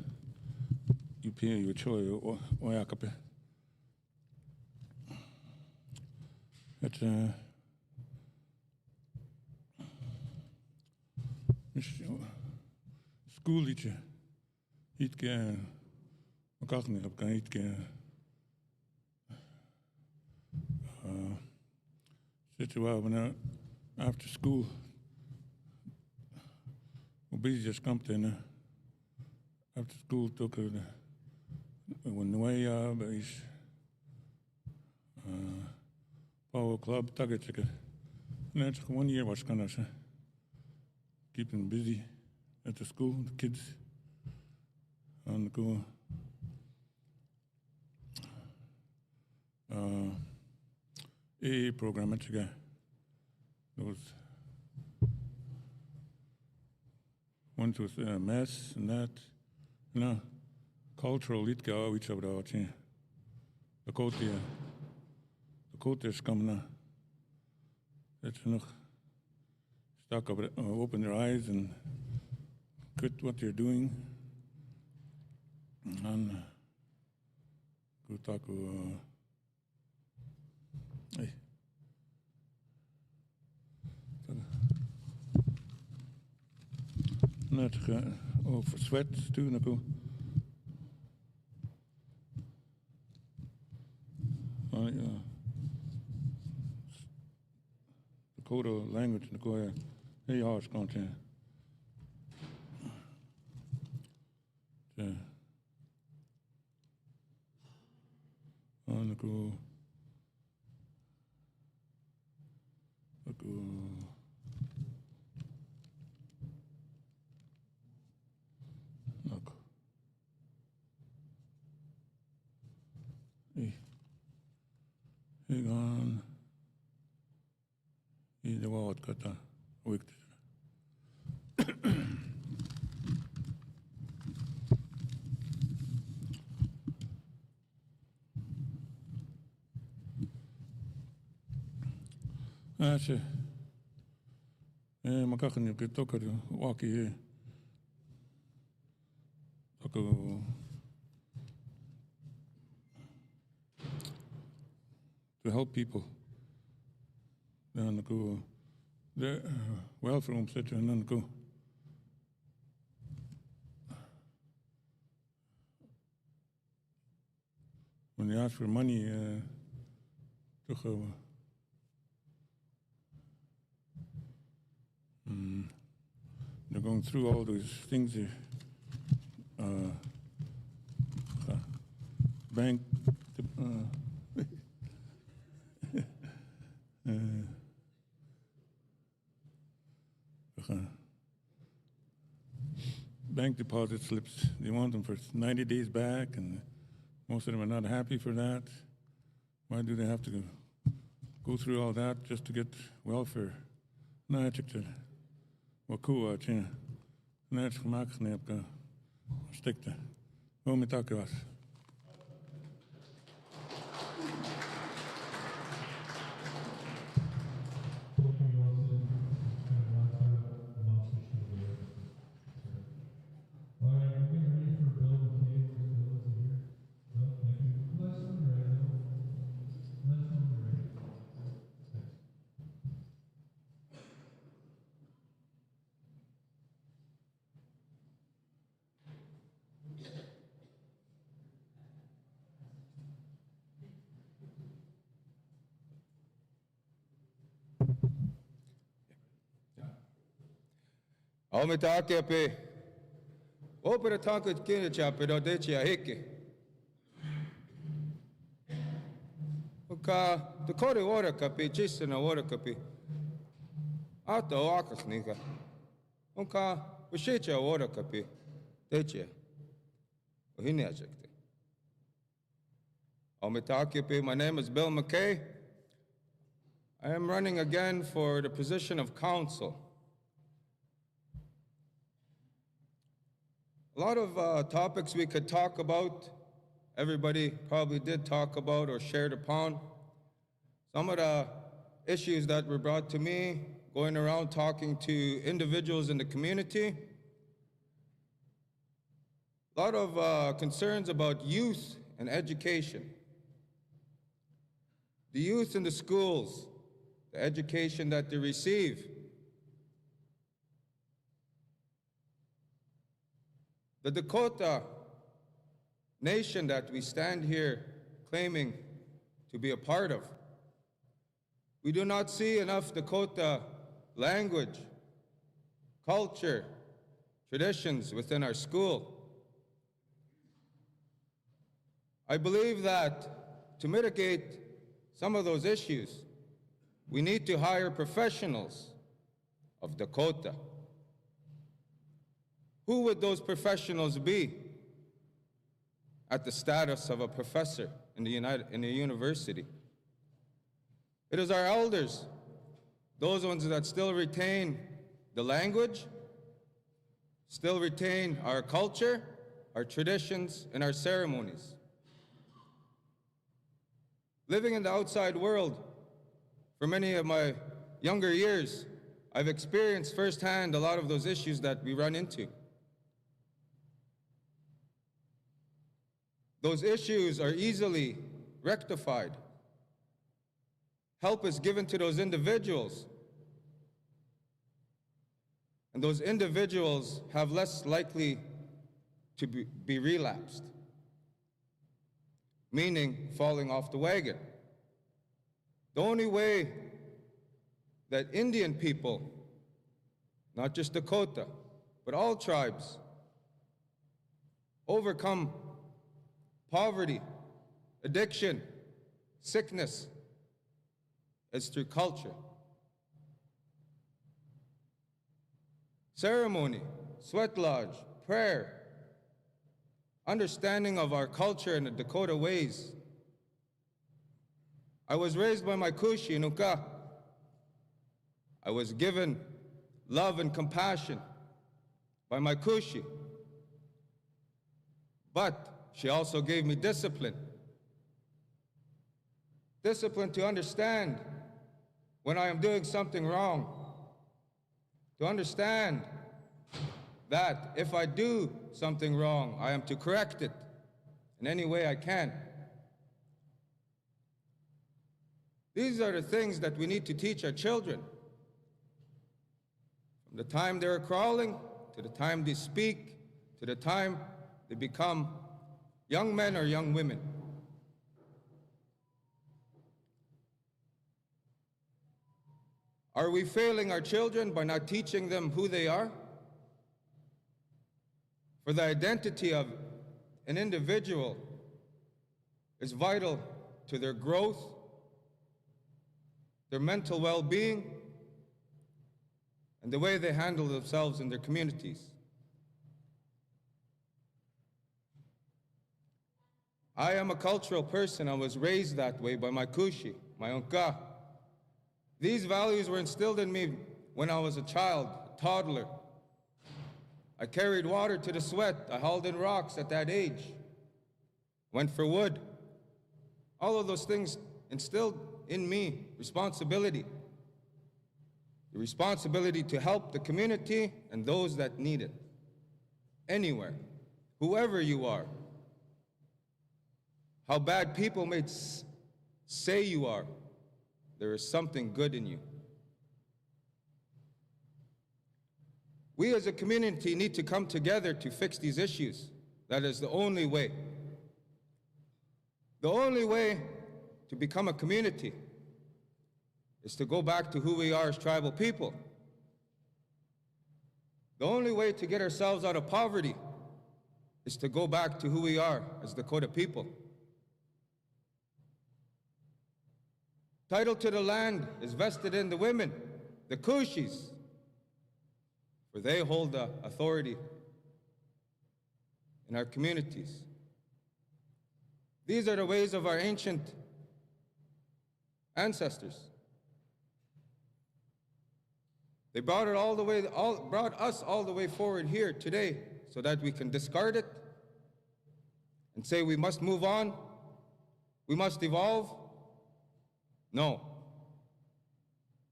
You pay your choice or Yakape. It's school teacher. He'd get a gardener up, he'd get when after school. We busy just come to after school took a when the way is power club target checker. And that's 1 year was kind of keep them busy at the school, the kids on the go. AA program at the those one was mass and that, cultural litka which of the DAKOTA is coming now. That's enough. Stuck up, open their eyes and quit what they're doing. And go talk to hey. Net over sweat too, Nico. Dakota language, Nico. Hey, harsh content. Nico. Hey. gone. He's the one got a week. That's it. Makakan yung kito ka waki ako to help people. Dan ako the welfare home center and then go. When they ask for money, they're going through all those things. Bank. Bank deposit slips. They want them for 90 days back, and most of them are not happy for that. Why do they have to go through all that just to get welfare? No, I checked it. Wakua, China. Net gemaakt, nee, heb stikte. Hoe met dat was. Ao me tāke ape, opera tāku kina chape do dechi a heke. Ka te kore ora kape, chisana ora kape. Ata o akas nika. Ka ushecha ora kape, dechi. O hine ajakte. Ao me tāke ape, my name is Bill McKay. I am running again for the position of council. A lot of topics we could talk about. Everybody probably did talk about or shared upon. Some of the issues that were brought to me, going around talking to individuals in the community. A lot of concerns about youth and education. The youth in the schools, the education that they receive. The Dakota nation that we stand here claiming to be a part of, we do not see enough Dakota language, culture, traditions within our school. I believe that to mitigate some of those issues, we need to hire professionals of Dakota. Who would those professionals be at the status of a professor in the university? It is our elders, those ones that still retain the language, still retain our culture, our traditions, and our ceremonies. Living in the outside world, for many of my younger years, I've experienced firsthand a lot of those issues that we run into. Those issues are easily rectified. Help is given to those individuals. And those individuals have less likely to be relapsed, meaning falling off the wagon. The only way that Indian people, not just Dakota, but all tribes, overcome poverty, addiction, sickness, is through culture. Ceremony, sweat lodge, prayer, understanding of our culture and the Dakota ways. I was raised by my kushi nuka. I was given love and compassion by my kushi. But she also gave me discipline. Discipline to understand when I am doing something wrong. To understand that if I do something wrong, I am to correct it in any way I can. These are the things that we need to teach our children. From the time they're crawling, to the time they speak, to the time they become young men or young women. Are we failing our children by not teaching them who they are? For the identity of an individual is vital to their growth, their mental well-being, and the way they handle themselves in their communities. I am a cultural person. I was raised that way by my kushi, my unka. These values were instilled in me when I was a child, a toddler. I carried water to the sweat. I hauled in rocks at that age. Went for wood. All of those things instilled in me responsibility. The responsibility to help the community and those that need it. Anywhere, whoever you are. How bad people may say you are, there is something good in you. We as a community need to come together to fix these issues. That is the only way. The only way to become a community is to go back to who we are as tribal people. The only way to get ourselves out of poverty is to go back to who we are as Dakota people. Title to the land is vested in the women, the Kushis, for they hold the authority in our communities. These are the ways of our ancient ancestors. They brought us all the way forward here today so that we can discard it and say we must move on, we must evolve. No.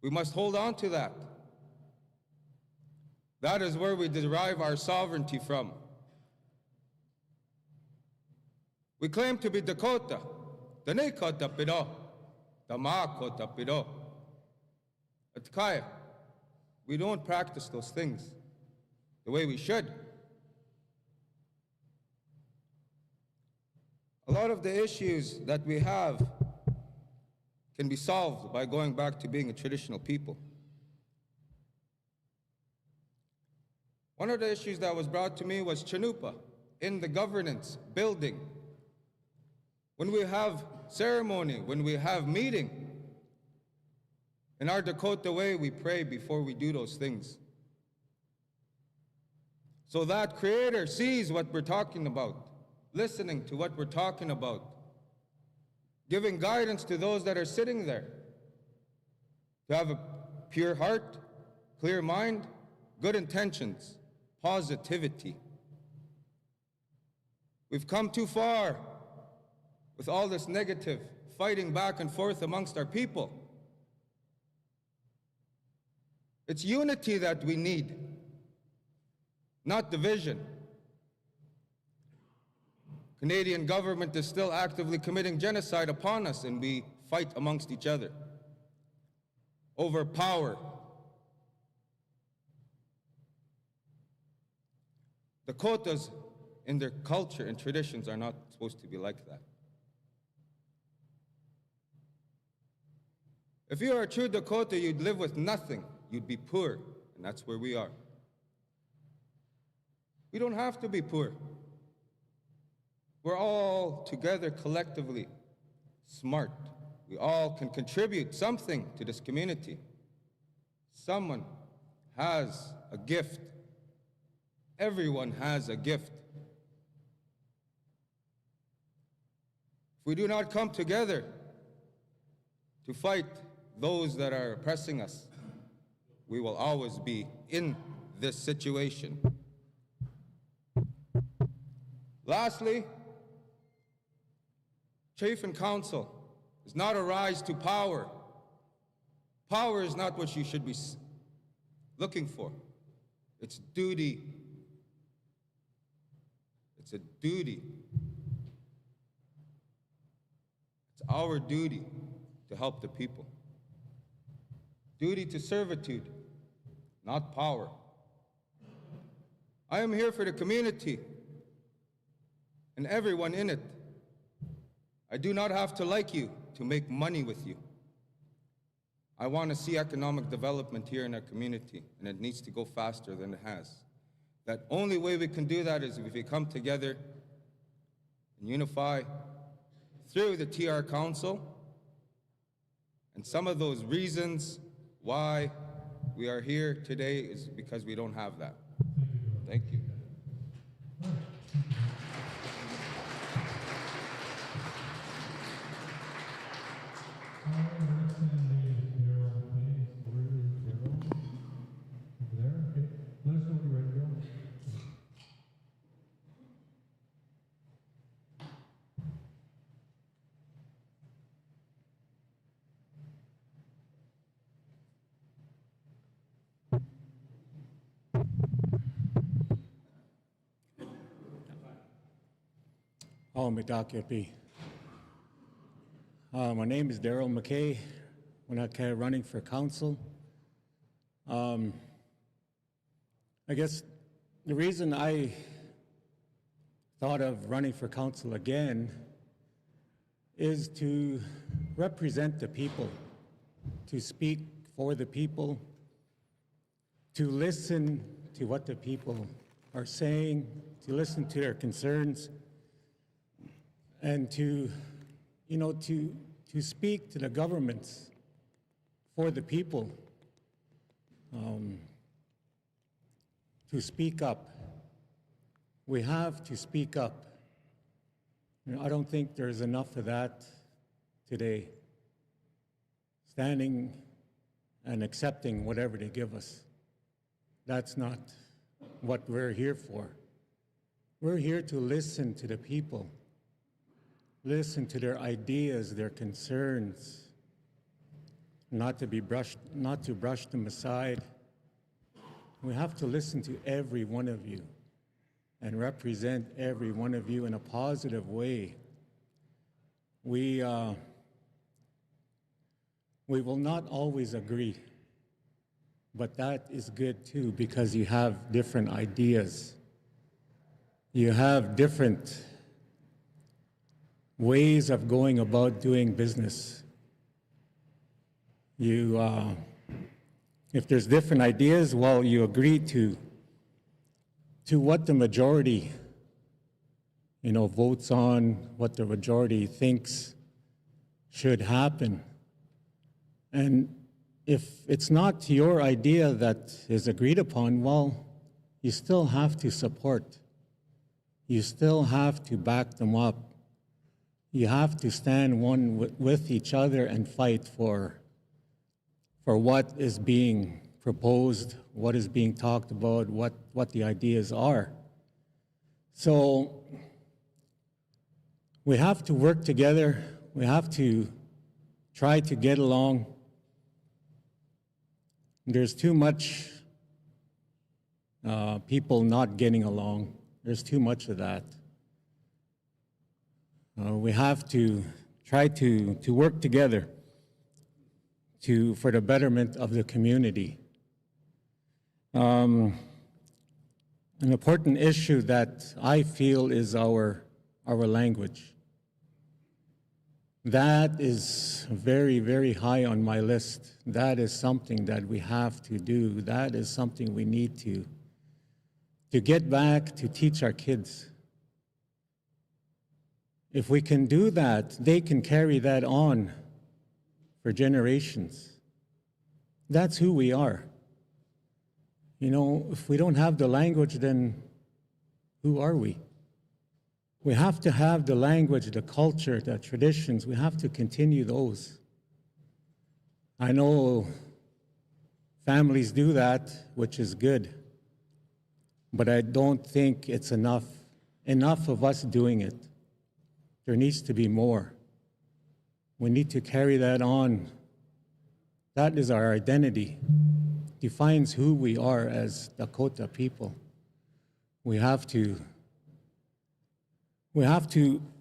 We must hold on to that. That is where we derive our sovereignty from. We claim to be Dakota. Danekota piro. Damakota piro. At Kaya, we don't practice those things the way we should. A lot of the issues that we have can be solved by going back to being a traditional people. One of the issues that was brought to me was Chanupa in the governance building. When we have ceremony, when we have meeting, in our Dakota way, we pray before we do those things. So that Creator sees what we're talking about, listening to what we're talking about, giving guidance to those that are sitting there, to have a pure heart, clear mind, good intentions, positivity. We've come too far with all this negative fighting back and forth amongst our people. It's unity that we need, not division. Canadian government is still actively committing genocide upon us, and we fight amongst each other over power. Dakotas, in their culture and traditions, are not supposed to be like that. If you are a true Dakota, you'd live with nothing. You'd be poor, and that's where we are. We don't have to be poor. We're all together collectively smart. We all can contribute something to this community. Someone has a gift. Everyone has a gift. If we do not come together to fight those that are oppressing us, we will always be in this situation. Lastly, chief and council is not a rise to power. Power is not what you should be looking for. It's duty. It's a duty. It's our duty to help the people. Duty to servitude, not power. I am here for the community and everyone in it. I do not have to like you to make money with you. I want to see economic development here in our community, and it needs to go faster than it has. That only way we can do that is if we come together and unify through the TR Council. And some of those reasons why we are here today is because we don't have that. Thank you. Oh, Medakyapi. My name is Daryl McKay. When I'm running for council. I guess the reason I thought of running for council again is to represent the people, to speak for the people, to listen to what the people are saying, to listen to their concerns, and to speak to the governments for the people, to speak up. We have to speak up. I don't think there's enough of that today. Standing and accepting whatever they give us. That's not what we're here for. We're here to listen to the people. Listen to their ideas, their concerns, not to brush them aside. We have to listen to every one of you and represent every one of you in a positive way. We will not always agree, but that is good too because you have different ideas. You have different ways of going about doing business. If there's different ideas, well, you agree to what the majority, votes on, what the majority thinks should happen. And if it's not your idea that is agreed upon, well, you still have to support. You still have to back them up. You have to stand with each other and fight for what is being proposed, what is being talked about, what the ideas are. So we have to work together. We have to try to get along. There's too much people not getting along. There's too much of that. We have to try to work together for the betterment of the community. An important issue that I feel is our language. That is very, very high on my list. That is something that we have to do. That is something we need to get back to teach our kids. If we can do that, they can carry that on for generations. That's who we are. If we don't have the language, then who are we? We have to have the language, the culture, the traditions. We have to continue those. I know families do that, which is good, but I don't think it's enough of us doing it. There needs to be more. We need to carry that on. That is our identity, defines who we are as Dakota people. We have to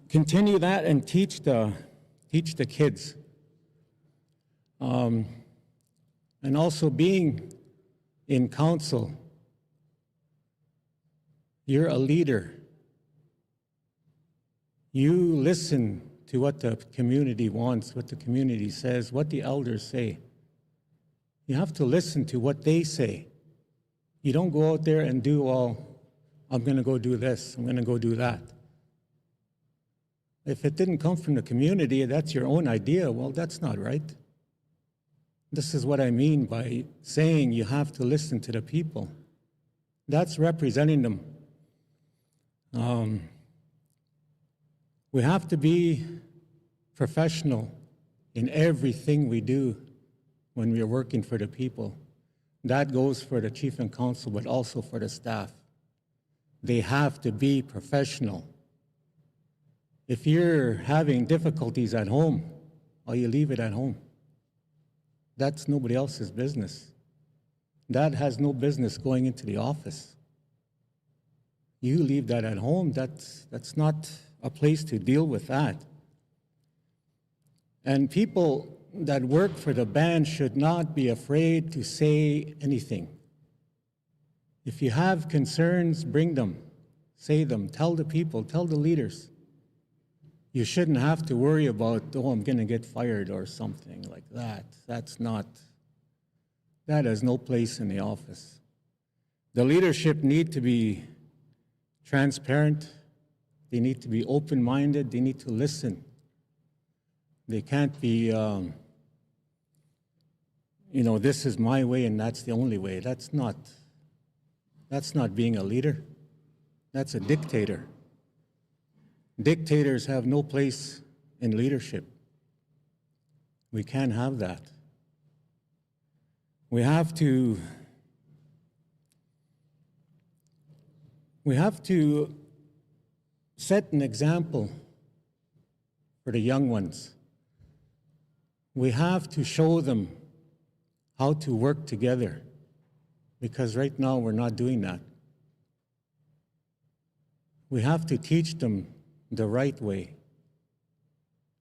continue that and teach the kids. And also being in council, you're a leader. You listen to what the community wants, what the community says, what the elders say. You have to listen to what they say. You don't go out there and do, well, I'm going to go do this, I'm going to go do that. If it didn't come from the community, that's your own idea, well, that's not right. This is what I mean by saying you have to listen to the people. That's representing them. We have to be professional in everything we do when we are working for the people. That goes for the chief and council, but also for the staff. They have to be professional. If you're having difficulties at home, or you leave it at home, that's nobody else's business. That has no business going into the office. You leave that at home, that's not a place to deal with that. And people that work for the band should not be afraid to say anything. If you have concerns, bring them, say them, tell the people, tell the leaders. You shouldn't have to worry about, oh, I'm going to get fired or something like that. That has no place in the office. The leadership need to be transparent. They need to be open-minded. They need to listen. They can't be, this is my way and that's the only way. That's not being a leader. That's a dictator. Dictators have no place in leadership. We can't have that. We have to set an example for the young ones. We have to show them how to work together, because right now we're not doing that. We have to teach them the right way.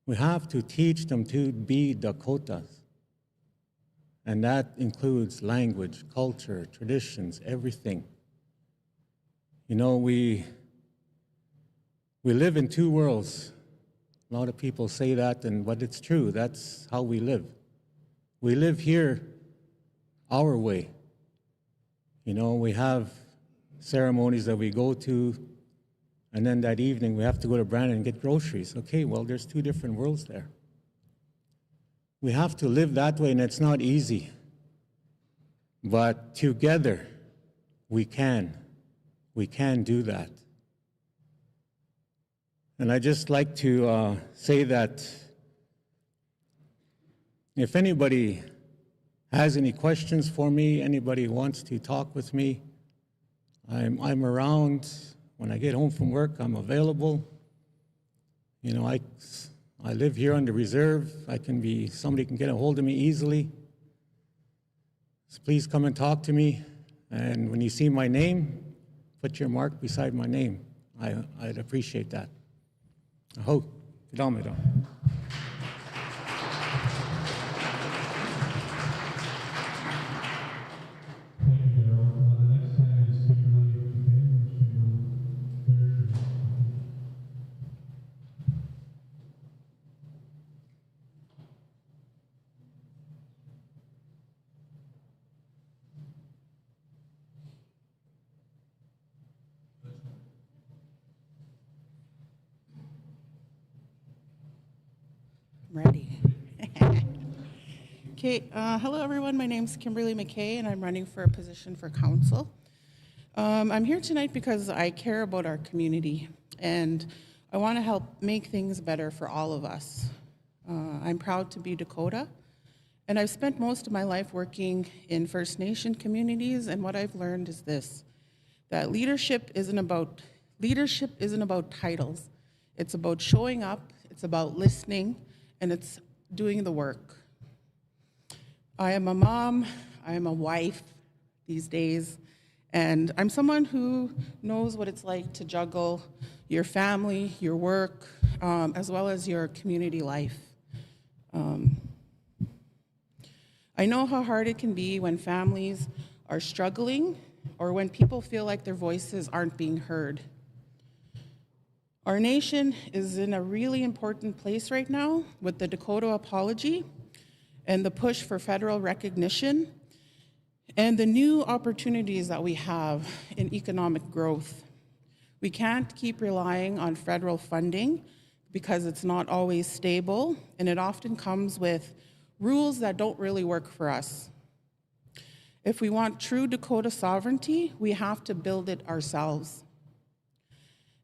We have to teach them to be Dakotas. And that includes language, culture, traditions, everything. We live in two worlds. A lot of people say that, but it's true. That's how we live. We live here our way. We have ceremonies that we go to, and then that evening we have to go to Brandon and get groceries. Okay, well, there's two different worlds there. We have to live that way, and it's not easy. But together, we can. We can do that. And I just like to say that if anybody has any questions for me, anybody wants to talk with me, I'm around. When I get home from work, I'm available. I live here on the reserve. Somebody can get a hold of me easily. So please come and talk to me. And when you see my name, put your mark beside my name. I'd appreciate that. Aho, Kidamida. Thank you, Daryl. The next time is Kimberly McKay, which we will there. Ready. Okay, hello everyone. My name's Kimberly McKay and I'm running for a position for council. I'm here tonight because I care about our community and I want to help make things better for all of us. I'm proud to be Dakota And I've spent most of my life working in First Nation communities, and what I've learned is this, that leadership isn't about titles. It's about showing up, it's about listening, and it's doing the work. I am a mom, I am a wife these days, and I'm someone who knows what it's like to juggle your family, your work, as well as your community life. I know how hard it can be when families are struggling or when people feel like their voices aren't being heard. Our nation is in a really important place right now with the Dakota apology and the push for federal recognition and the new opportunities that we have in economic growth. We can't keep relying on federal funding because it's not always stable, and it often comes with rules that don't really work for us. If we want true Dakota sovereignty, we have to build it ourselves.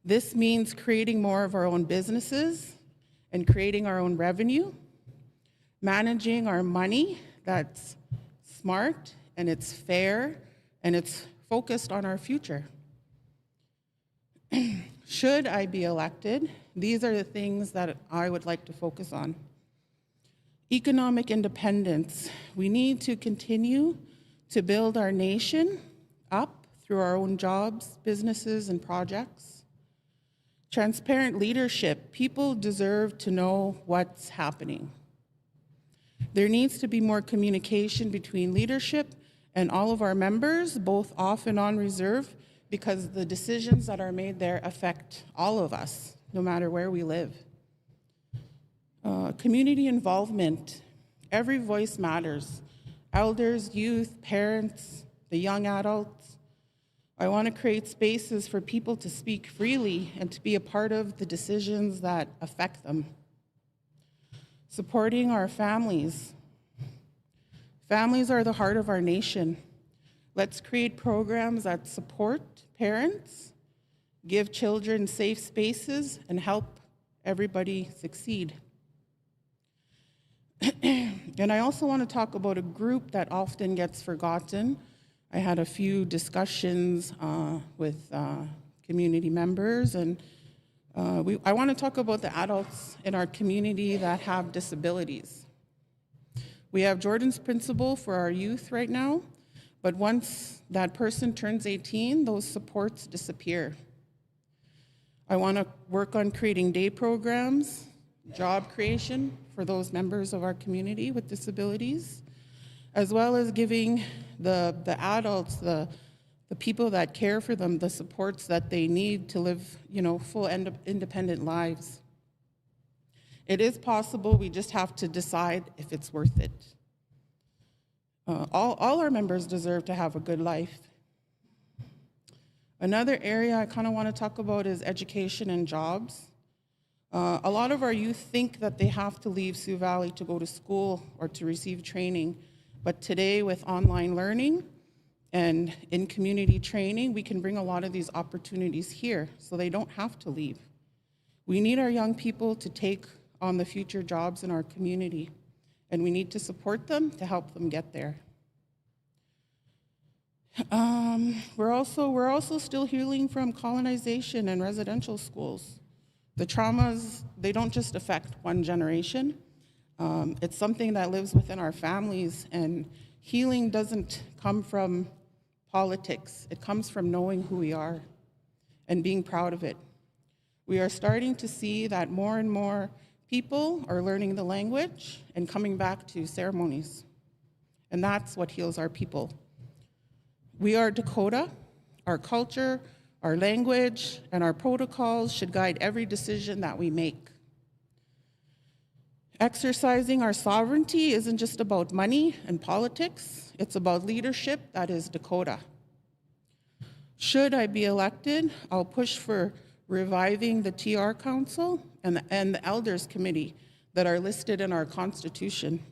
This means creating more of our own businesses and creating our own revenue, managing our money that's smart and it's fair and it's focused on our future. Should I be elected, these are the things that I would like to focus on. Economic independence. We need to continue to build our nation up through our own jobs, businesses, and projects. Transparent leadership. People deserve to know what's happening. There needs to be more communication between leadership and all of our members, both off and on reserve, because the decisions that are made there affect all of us, no matter where we live. Community involvement. Every voice matters. Elders, youth, parents, the young adults. I want to create spaces for people to speak freely and to be a part of the decisions that affect them. Supporting our families. Families are the heart of our nation. Let's create programs that support parents, give children safe spaces, and help everybody succeed. And I also want to talk about a group that often gets forgotten. I had a few discussions with community members, and I want to talk about the adults in our community that have disabilities. We have Jordan's Principle for our youth right now, but once that person turns 18, those supports disappear. I want to work on creating day programs, job creation for those members of our community with disabilities, as well as giving the adults, the people that care for them, the supports that they need to live, full independent lives. It is possible, we just have to decide if it's worth it. All our members deserve to have a good life. Another area I kind of want to talk about is education and jobs. A lot of our youth think that they have to leave Sioux Valley to go to school or to receive training, but today with online learning and in community training, we can bring a lot of these opportunities here so they don't have to leave. We need our young people to take on the future jobs in our community, and we need to support them to help them get there. We're also still healing from colonization and residential schools. The traumas, they don't just affect one generation. It's something that lives within our families, and healing doesn't come from politics. It comes from knowing who we are and being proud of it. We are starting to see that more and more people are learning the language and coming back to ceremonies. And that's what heals our people. We are Dakota. Our culture, our language, and our protocols should guide every decision that we make. Exercising our sovereignty isn't just about money and politics, it's about leadership that is Dakota. Should I be elected, I'll push for reviving the TR Council and the Elders Committee that are listed in our Constitution,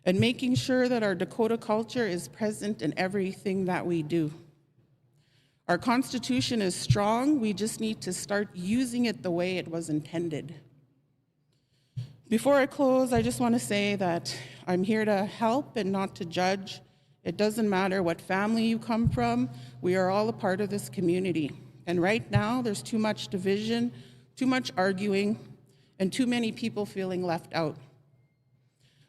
and making sure that our Dakota culture is present in everything that we do. Our Constitution is strong, we just need to start using it the way it was intended. Before I close, I just want to say that I'm here to help and not to judge. It doesn't matter what family you come from, we are all a part of this community. And right now, there's too much division, too much arguing, and too many people feeling left out.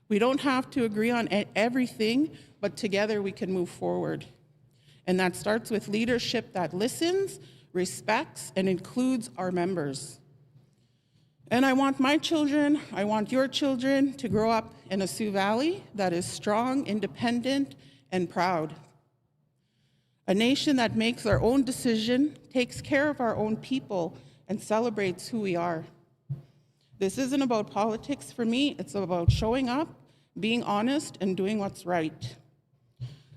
We don't have to agree on everything, but together we can move forward. And that starts with leadership that listens, respects, and includes our members. And I want my children, I want your children to grow up in a Sioux Valley that is strong, independent, and proud. A nation that makes our own decision, takes care of our own people, and celebrates who we are. This isn't about politics for me, it's about showing up, being honest, and doing what's right.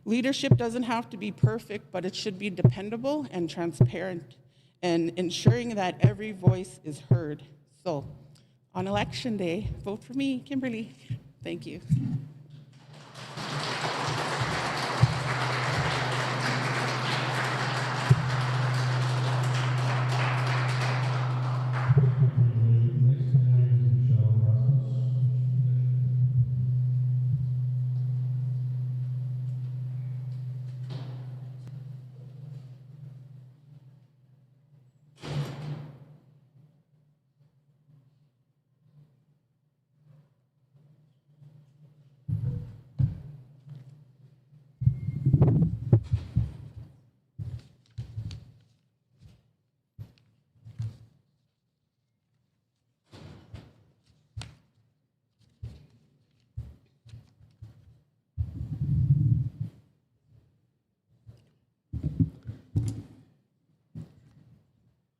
Leadership doesn't have to be perfect, but it should be dependable and transparent, and ensuring that every voice is heard. So, on Election Day, vote for me, Kimberly. Thank you.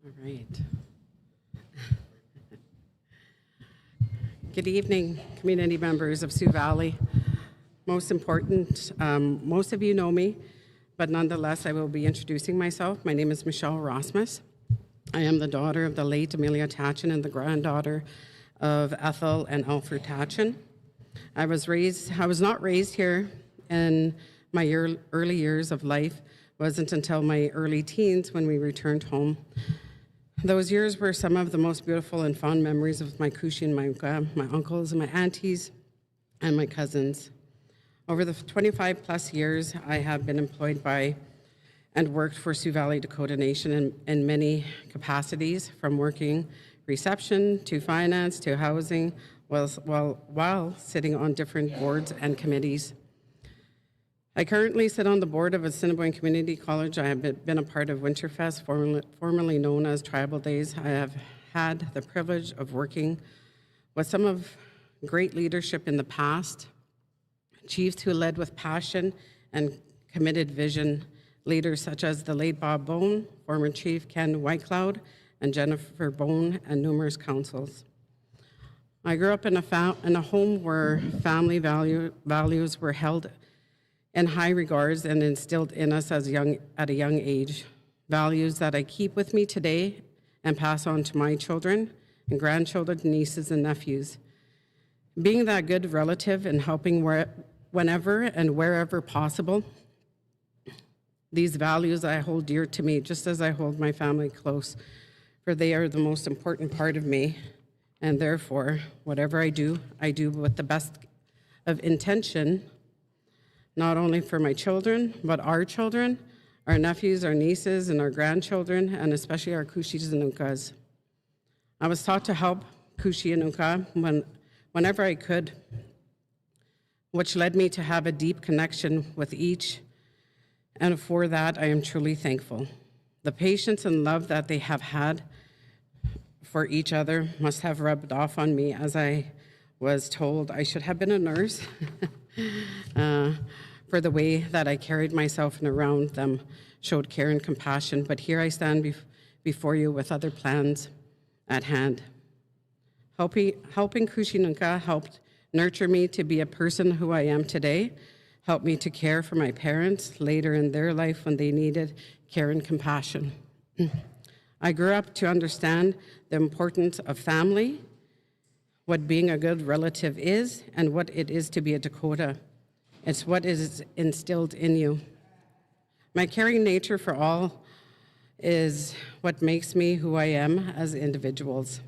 All right. Good evening, community members of Sioux Valley. Most important, most of you know me, but nonetheless, I will be introducing myself. My name is Michelle Rosmus. I am the daughter of the late Amelia Tatchin and the granddaughter of Ethel and Alfred Tatchin. I was not raised here in my early years of life. It wasn't until my early teens when we returned home. Those years were some of the most beautiful and fond memories of my Kushi and my uncles and my aunties and my cousins. Over the 25 plus years, I have been employed by and worked for Sioux Valley Dakota Nation in many capacities, from working reception to finance to housing, while sitting on different boards and committees. I currently sit on the board of Assiniboine Community College. I have been a part of Winterfest, formerly known as Tribal Days. I have had the privilege of working with some of great leadership in the past, chiefs who led with passion and committed vision, leaders such as the late Bob Bone, former Chief Ken Whitecloud, and Jennifer Bone, and numerous councils. I grew up in a home where family values were held in high regards and instilled in us at a young age, values that I keep with me today and pass on to my children and grandchildren, nieces and nephews. Being that good relative and helping whenever and wherever possible, these values I hold dear to me, just as I hold my family close, for they are the most important part of me, and therefore, whatever I do with the best of intention, not only for my children, but our children, our nephews, our nieces, and our grandchildren, and especially our Kushis and Ukas. I was taught to help Kushi and Uka whenever I could, which led me to have a deep connection with each, and for that I am truly thankful. The patience and love that they have had for each other must have rubbed off on me, as I was told I should have been a nurse. For the way that I carried myself and around them showed care and compassion, but here I stand before you with other plans at hand. Helping Kushinunka helped nurture me to be a person who I am today, helped me to care for my parents later in their life when they needed care and compassion. I grew up to understand the importance of family, what being a good relative is, and what it is to be a Dakota. It's what is instilled in you. My caring nature for all is what makes me who I am as individuals.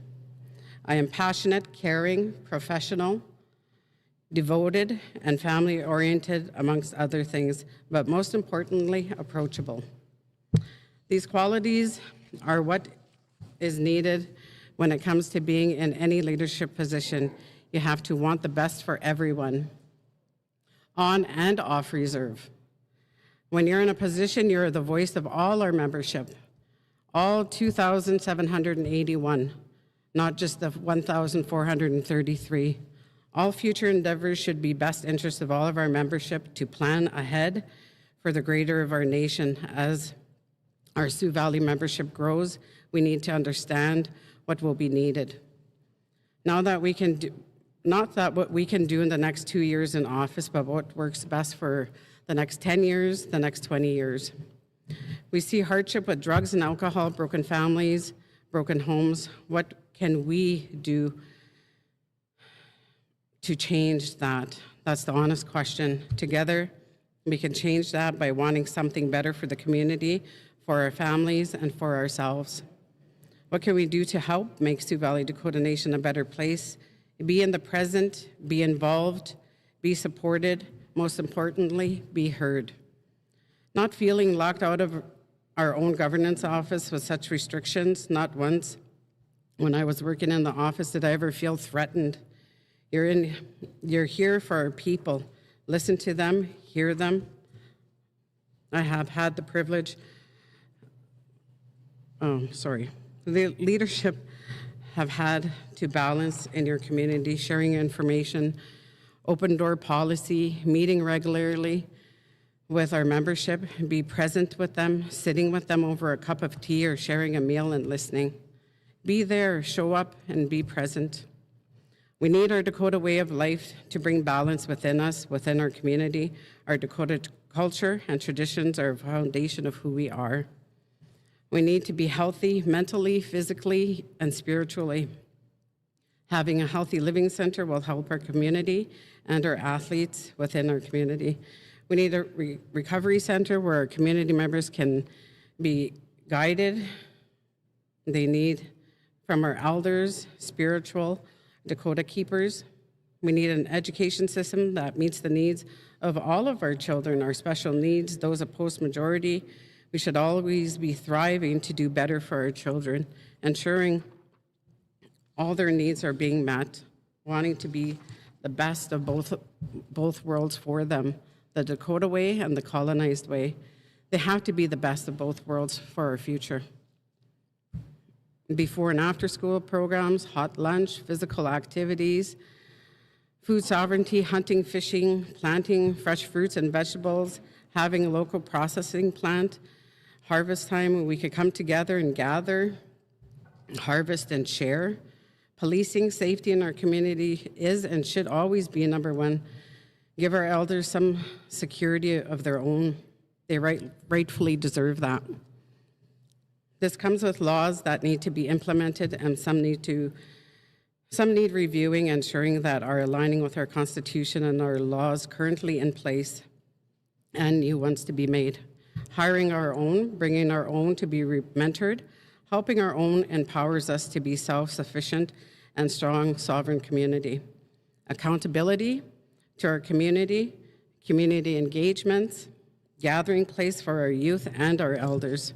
I am passionate, caring, professional, devoted, and family-oriented, amongst other things, but most importantly, approachable. These qualities are what is needed when it comes to being in any leadership position. You have to want the best for everyone, on and off reserve. When you're in a position, you're the voice of all our membership, all 2,781, not just the 1,433. All future endeavors should be best interest of all of our membership to plan ahead for the greater of our nation. As our Sioux Valley membership grows, we need to understand what will be needed. Now that we can do, not that what we can do in the next 2 years in office, but what works best for the next 10 years, the next 20 years. We see hardship with drugs and alcohol, broken families, broken homes. What can we do to change that? That's the honest question. Together, we can change that by wanting something better for the community, for our families, and for ourselves. What can we do to help make Sioux Valley Dakota Nation a better place? Be in the present, be involved, be supported, most importantly, be heard. Not feeling locked out of our own governance office with such restrictions, not once. When I was working in the office, did I ever feel threatened? You're here for our people. Listen to them, hear them. I have had the privilege, the leadership have had to balance in your community, sharing information, open door policy, meeting regularly with our membership, be present with them, sitting with them over a cup of tea or sharing a meal and listening. Be there, show up, and be present. We need our Dakota way of life to bring balance within us, within our community. Our Dakota culture and traditions are a foundation of who we are. We need to be healthy mentally, physically, and spiritually. Having a healthy living center will help our community and our athletes within our community. We need a recovery center where our community members can be guided. They need from our elders, spiritual, Dakota keepers. We need an education system that meets the needs of all of our children, our special needs, those of post-majority. We should always be thriving to do better for our children, ensuring all their needs are being met, wanting to be the best of both worlds for them, the Dakota way and the colonized way. They have to be the best of both worlds for our future. Before and after school programs, hot lunch, physical activities, food sovereignty, hunting, fishing, planting fresh fruits and vegetables, having a local processing plant, harvest time, we could come together and gather, harvest and share. Policing, safety in our community is and should always be number one. Give our elders some security of their own. They rightfully deserve that. This comes with laws that need to be implemented, and some need reviewing, ensuring that are aligning with our Constitution and our laws currently in place, and new ones to be made. Hiring our own, bringing our own to be mentored, helping our own empowers us to be self-sufficient and strong, sovereign community. Accountability to our community, community engagements, gathering place for our youth and our elders.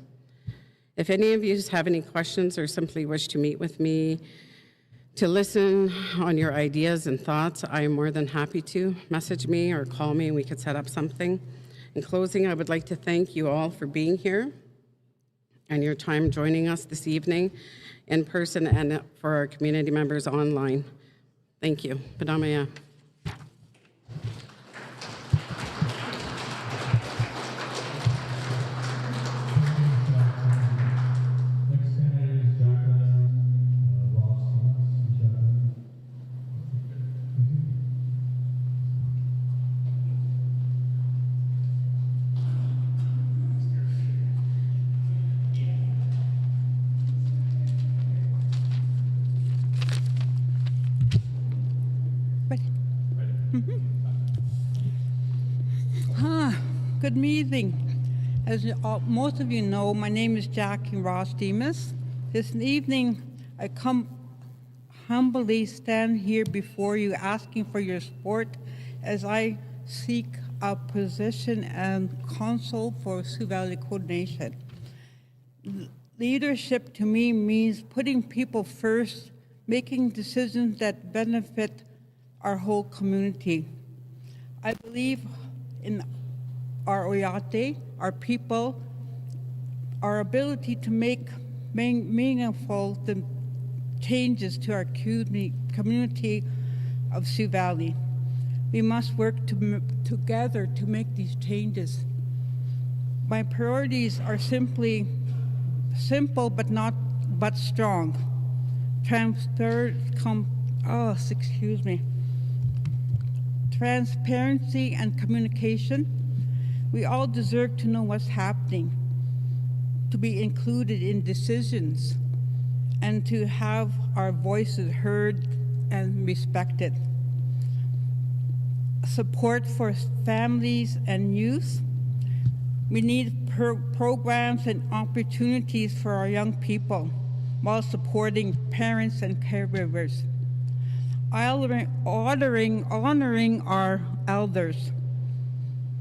If any of you have any questions or simply wish to meet with me to listen on your ideas and thoughts, I am more than happy to. Message me or call me and we could set up something. In closing, I would like to thank you all for being here and your time joining us this evening in person and for our community members online. Thank you. Padamaya. Good evening. As most of you know, my name is Jackie Ross Demas. This evening, I come humbly stand here before you asking for your support as I seek a position and counsel for Sioux Valley Dakota Nation. Leadership to me means putting people first, making decisions that benefit our whole community. I believe in our oyate, our people, our ability to make meaningful changes to our community of Sioux Valley. We must work together to make these changes. My priorities are simple but strong. Transparency and communication. We all deserve to know what's happening, to be included in decisions, and to have our voices heard and respected. Support for families and youth. We need programs and opportunities for our young people while supporting parents and caregivers. Honoring our elders.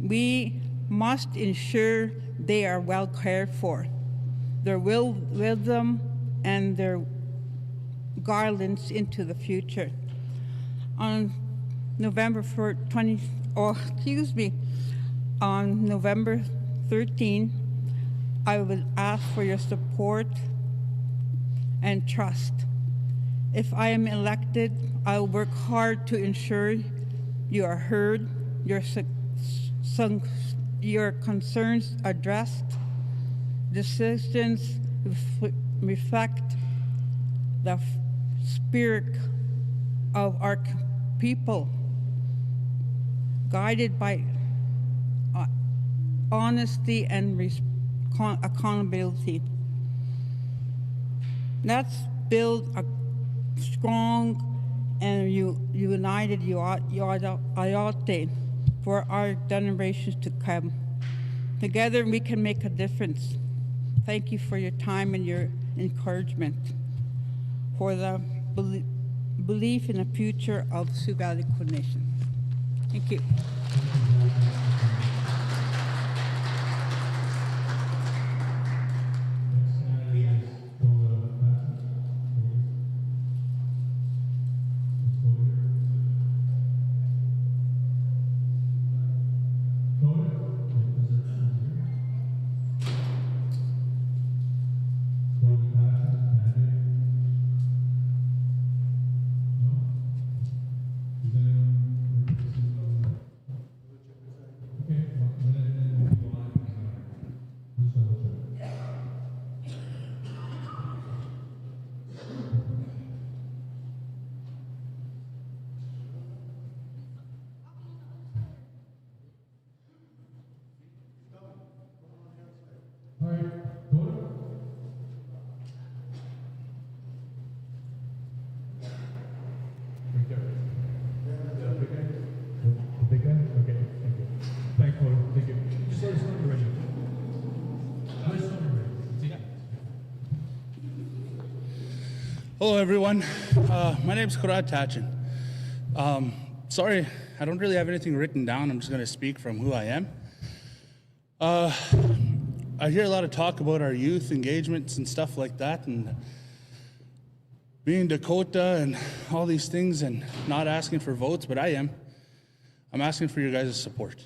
We must ensure they are well cared for, their wisdom and their guidance into the future. On November 13, I would ask for your support and trust. If I am elected, I will work hard to ensure you are heard, your concerns addressed, decisions reflect the spirit of our people, guided by honesty and accountability. Let's build a strong and united IOTE for our generations to come. Together we can make a difference. Thank you for your time and your encouragement for the belief in the future of Sioux Valley Dakota Nation. Thank you. Hello, everyone. My name is Kurat Tachin. Sorry, I don't really have anything written down. I'm just going to speak from who I am. I hear a lot of talk about our youth engagements and stuff like that, and being Dakota and all these things, and not asking for votes, but I am. I'm asking for your guys' support.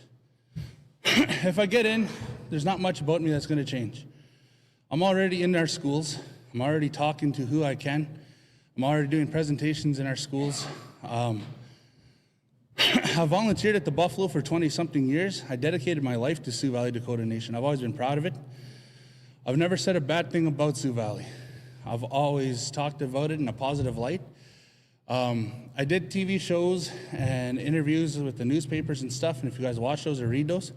If I get in, there's not much about me that's going to change. I'm already in our schools. I'm already talking to who I can. I'm already doing presentations in our schools. I volunteered at the Buffalo for 20-something years. I dedicated my life to Sioux Valley Dakota Nation. I've always been proud of it. I've never said a bad thing about Sioux Valley. I've always talked about it in a positive light. I did TV shows and interviews with the newspapers and stuff, and if you guys watch those or read those,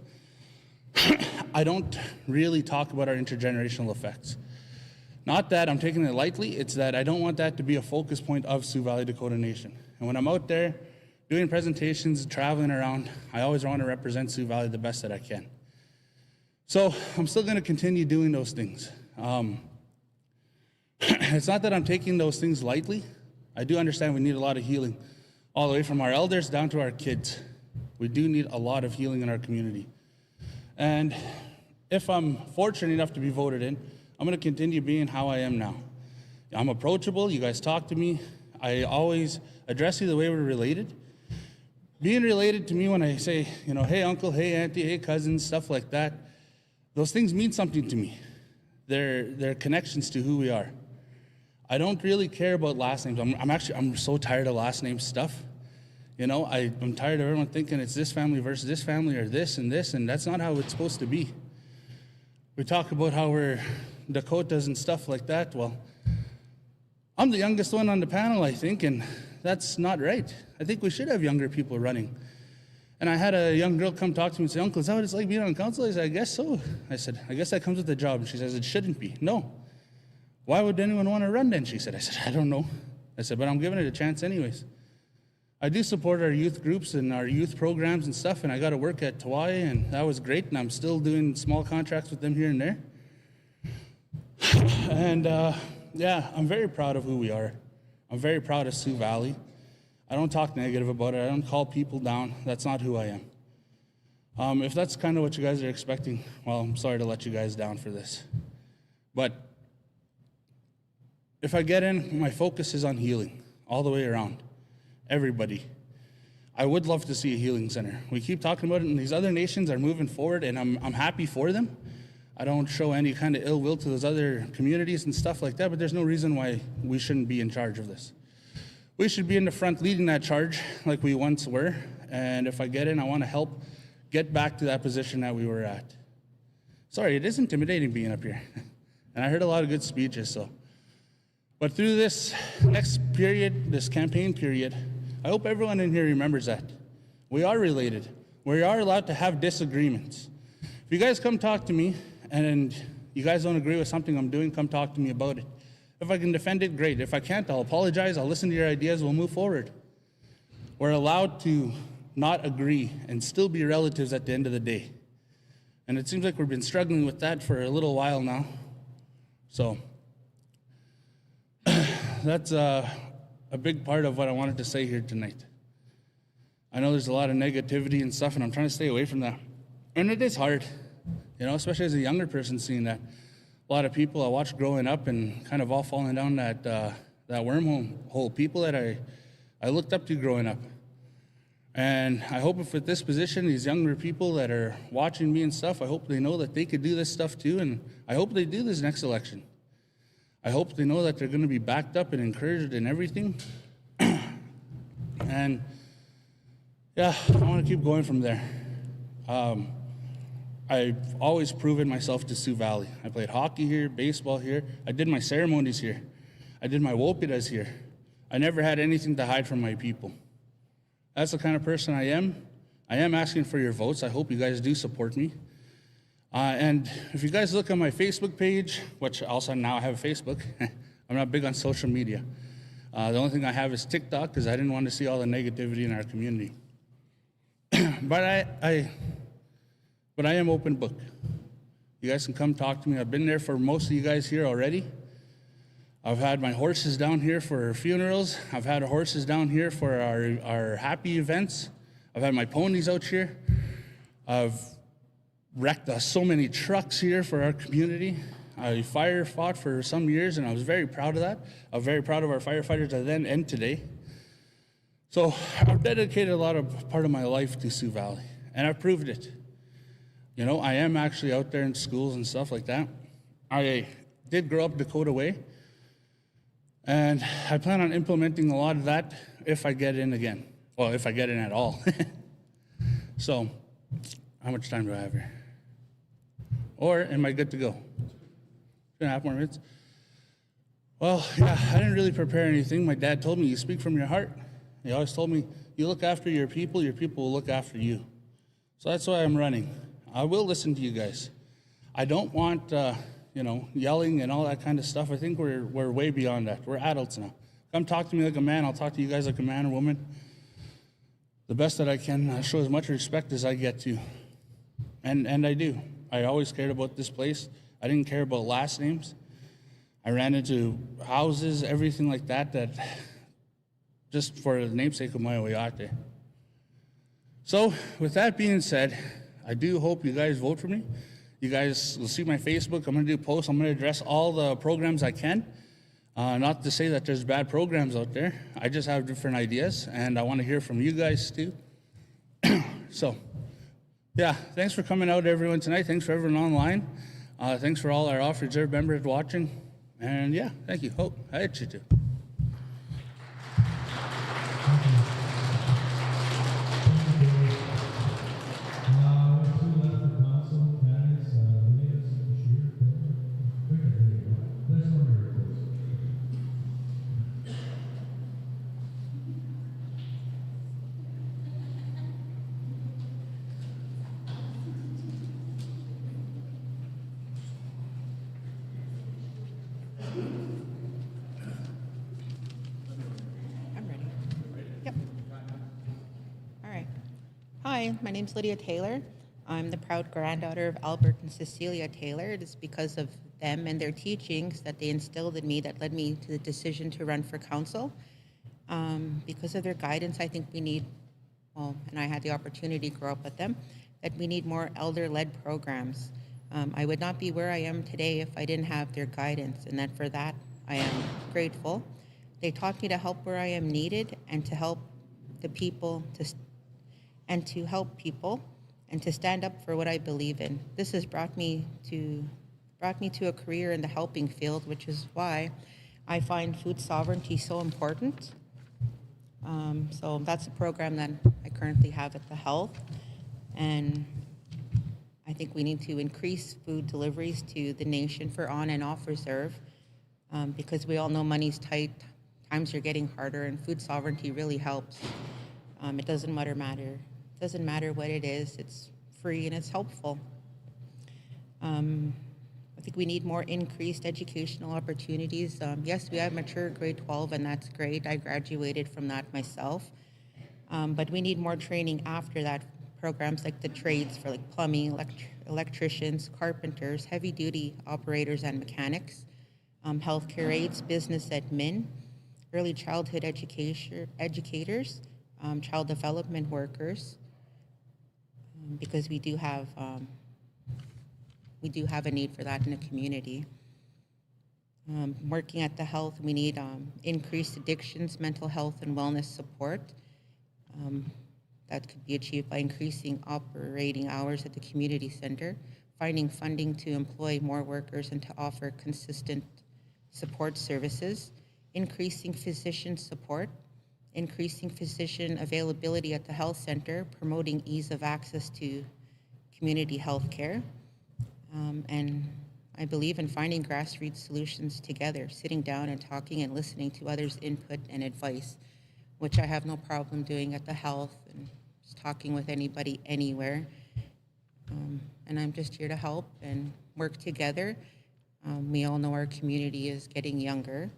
I don't really talk about our intergenerational effects. Not that I'm taking it lightly, it's that I don't want that to be a focus point of Sioux Valley Dakota Nation. And when I'm out there doing presentations, traveling around, I always want to represent Sioux Valley the best that I can. So I'm still going to continue doing those things. It's not that I'm taking those things lightly. I do understand we need a lot of healing, all the way from our elders down to our kids. We do need a lot of healing in our community. And if I'm fortunate enough to be voted in, I'm going to continue being how I am now. I'm approachable. You guys talk to me. I always address you the way we're related. Being related to me when I say, hey uncle, hey auntie, hey cousin, stuff like that, those things mean something to me. They're connections to who we are. I don't really care about last names. I'm so tired of last name stuff. I'm tired of everyone thinking it's this family versus this family or this, and that's not how it's supposed to be. We talk about how we're Dakotas and stuff like that. Well, I'm the youngest one on the panel, I think, and that's not right. I think we should have younger people running. And I had a young girl come talk to me and say, Uncle, is that what it's like being on council? I said, I guess so. I said, I guess that comes with the job. And she says, it shouldn't be. No. Why would anyone want to run then? She said, I don't know. I said, but I'm giving it a chance anyways. I do support our youth groups and our youth programs and stuff, and I got to work at Tawai, and that was great, and I'm still doing small contracts with them here and there. And yeah, I'm very proud of who we are. I'm very proud of Sioux Valley. I don't talk negative about it. I don't call people down. That's not who I am. If that's kind of what you guys are expecting, well, I'm sorry to let you guys down for this. But if I get in, my focus is on healing all the way around. Everybody. I would love to see a healing center. We keep talking about it, and these other nations are moving forward, and I'm happy for them. I don't show any kind of ill will to those other communities and stuff like that, but there's no reason why we shouldn't be in charge of this. We should be in the front leading that charge like we once were, and if I get in, I want to help get back to that position that we were at. Sorry, it is intimidating being up here. And I heard a lot of good speeches, so. But through this next period, this campaign period, I hope everyone in here remembers that. We are related. We are allowed to have disagreements. If you guys come talk to me and you guys don't agree with something I'm doing, come talk to me about it. If I can defend it, great. If I can't, I'll apologize. I'll listen to your ideas. We'll move forward. We're allowed to not agree and still be relatives at the end of the day. And it seems like we've been struggling with that for a little while now. So that's a big part of what I wanted to say here tonight. I know there's a lot of negativity and stuff, and I'm trying to stay away from that. And it is hard, especially as a younger person seeing that. A lot of people I watched growing up and kind of all falling down that wormhole, people that I looked up to growing up. And I hope if with this position, these younger people that are watching me and stuff, I hope they know that they could do this stuff too, and I hope they do this next election. I hope they know that they're going to be backed up and encouraged in everything. And yeah, I want to keep going from there. I've always proven myself to Sioux Valley. I played hockey here, baseball here. I did my ceremonies here. I did my wopidas here. I never had anything to hide from my people. That's the kind of person I am. I am asking for your votes. I hope you guys do support me. And if you guys look on my Facebook page, which also now I have a Facebook, I'm not big on social media. The only thing I have is TikTok because I didn't want to see all the negativity in our community. But I am open book. You guys can come talk to me. I've been there for most of you guys here already. I've had my horses down here for funerals. I've had horses down here for our happy events. I've had my ponies out here. I've wrecked so many trucks here for our community. I fought for some years, and I was very proud of that. I'm very proud of our firefighters then and today. So I've dedicated a lot of part of my life to Sioux Valley, and I've proved it. I am actually out there in schools and stuff like that. I did grow up Dakota way, and I plan on implementing a lot of that if I get in again. Well, if I get in at all. So, how much time do I have here? Or am I good to go? 2.5 more minutes? Well, yeah, I didn't really prepare anything. My dad told me, you speak from your heart. He always told me, you look after your people will look after you. So that's why I'm running. I will listen to you guys. I don't want, yelling and all that kind of stuff. I think we're way beyond that. We're adults now. Come talk to me like a man. I'll talk to you guys like a man or woman. The best that I can, show as much respect as I get to. And I do. I always cared about this place. I didn't care about last names. I ran into houses, everything like that just for the namesake of my oyate. So with that being said, I do hope you guys vote for me. You guys will see my Facebook. I'm going to do posts. I'm going to address all the programs I can. Not to say that there's bad programs out there. I just have different ideas, and I want to hear from you guys too. So, yeah, thanks for coming out, everyone, tonight. Thanks for everyone online. Thanks for all our off-reserve members watching. And yeah, thank you. Hope I hit you too. I'm ready. Yep. All right. Hi, my name's Lydia Taylor. I'm the proud granddaughter of Albert and Cecilia Taylor. It is because of them and their teachings that they instilled in me that led me to the decision to run for council. Because of their guidance, I think we need, well, and I had the opportunity to grow up with them, that we need more elder-led programs. I would not be where I am today if I didn't have their guidance, and that for that I am grateful. They taught me to help where I am needed and to help the people and to stand up for what I believe in. This has brought me to a career in the helping field, which is why I find food sovereignty so important. So that's a program that I currently have at the Health, and I think we need to increase food deliveries to the nation for on and off reserve, because we all know money's tight, times are getting harder, and food sovereignty really helps. It doesn't matter what it is, it's free and it's helpful. I think we need more increased educational opportunities. Yes, we have mature grade 12, and that's great. I graduated from that myself. But we need more training after that. Programs like the trades for like plumbing, electricians, carpenters, heavy-duty operators and mechanics, healthcare aides, business admin, early childhood educators, child development workers, because we do have a need for that in the community. Working at the Health, we need increased addictions, mental health, and wellness support. That could be achieved by increasing operating hours at the community center, finding funding to employ more workers and to offer consistent support services, increasing physician support, increasing physician availability at the health center, promoting ease of access to community health care. And I believe in finding grassroots solutions together, sitting down and talking and listening to others' input and advice, which I have no problem doing at the Health and just talking with anybody anywhere. And I'm just here to help and work together. We all know our community is getting younger,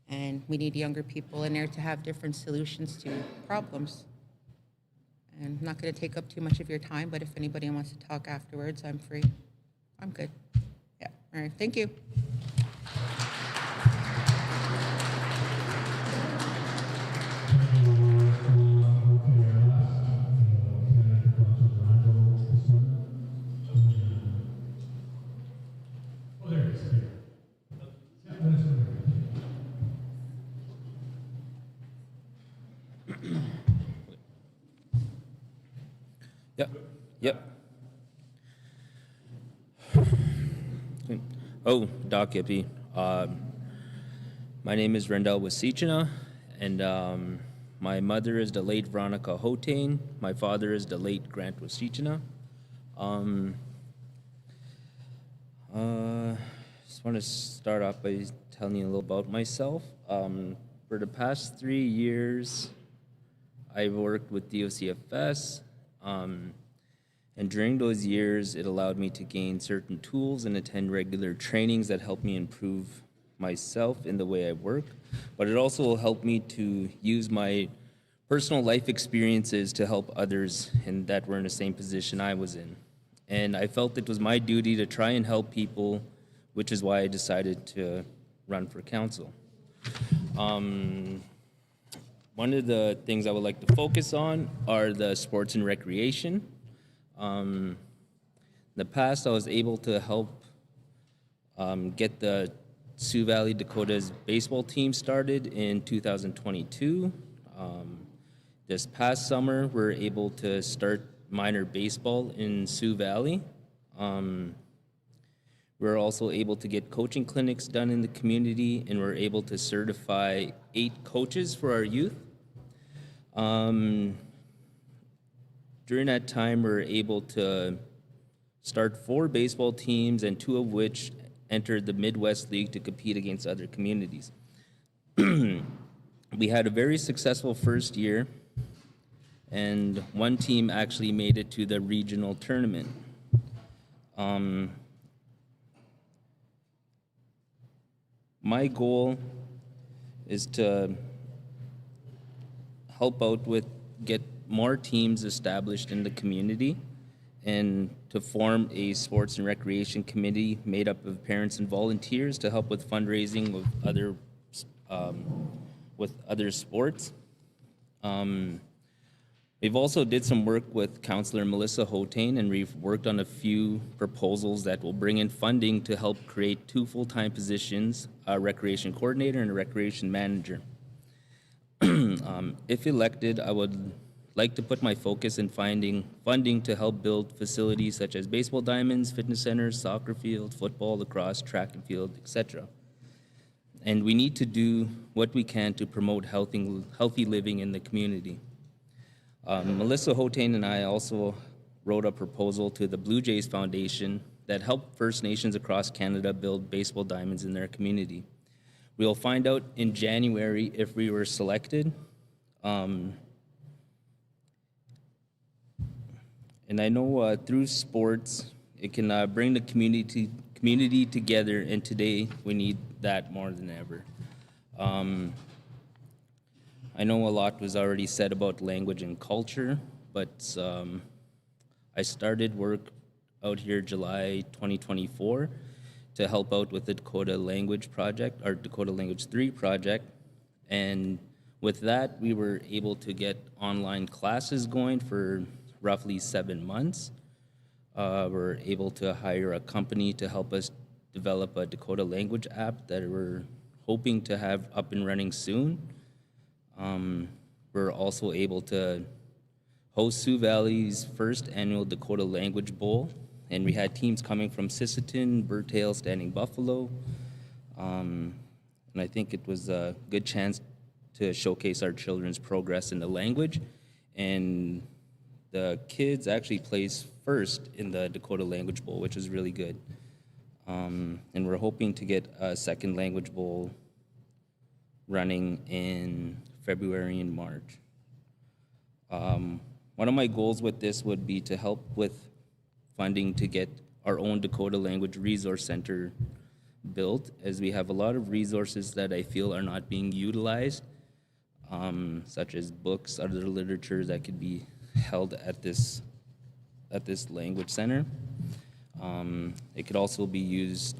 and we need younger people in there to have different solutions to problems. And I'm not going to take up too much of your time, but if anybody wants to talk afterwards, I'm free. I'm good. Yeah, all right, thank you. Yep. Oh, Doc Yippee. My name is Rendell Wasichina, and my mother is the late Veronica Hotain. My father is the late Grant Wasichina. Just want to start off by telling you a little about myself. For the past 3 years, I've worked with DOCFS. And during those years, it allowed me to gain certain tools and attend regular trainings that helped me improve myself in the way I work. But it also helped me to use my personal life experiences to help others and that were in the same position I was in. And I felt it was my duty to try and help people, which is why I decided to run for council. one of the things I would like to focus on are the sports and recreation. In the past, I was able to help get the Sioux Valley Dakota's baseball team started in 2022. This past summer, we were able to start minor baseball in Sioux Valley. We were also able to get coaching clinics done in the community, and we're able to certify 8 coaches for our youth. During that time, we were able to start 4 baseball teams, and 2 of which entered the Midwest League to compete against other communities. We had a very successful first year, and 1 team actually made it to the regional tournament. My goal is to help out with get more teams established in the community and to form a sports and recreation committee made up of parents and volunteers to help with fundraising with other sports. We've also did some work with Councillor Melissa Hotane, and we've worked on a few proposals that will bring in funding to help create 2 full-time positions, a recreation coordinator and a recreation manager. If elected, I would like to put my focus in finding funding to help build facilities such as baseball diamonds, fitness centers, soccer field, football, lacrosse, track and field, etc. And we need to do what we can to promote healthy living in the community. Melissa Hotane and I also wrote a proposal to the Blue Jays Foundation that helped First Nations across Canada build baseball diamonds in their community. We'll find out in January if we were selected. And I know through sports, it can bring the community together, and today we need that more than ever. I know a lot was already said about language and culture, but I started work out here July 2024 to help out with the Dakota Language Project, our Dakota Language 3 project. And with that, we were able to get online classes going for roughly 7 months. We're able to hire a company to help us develop a Dakota language app that we're hoping to have up and running soon. We're also able to host Sioux Valley's first annual Dakota Language Bowl, and we had teams coming from Sisseton, Burtail, Standing Buffalo, and I think it was a good chance to showcase our children's progress in the language, and the kids actually placed first in the Dakota Language Bowl, which is really good. And we're hoping to get a second Language Bowl running in February and March. One of my goals with this would be to help with funding to get our own Dakota Language Resource Center built, as we have a lot of resources that I feel are not being utilized, such as books, other literature that could be held at this language center. It could also be used,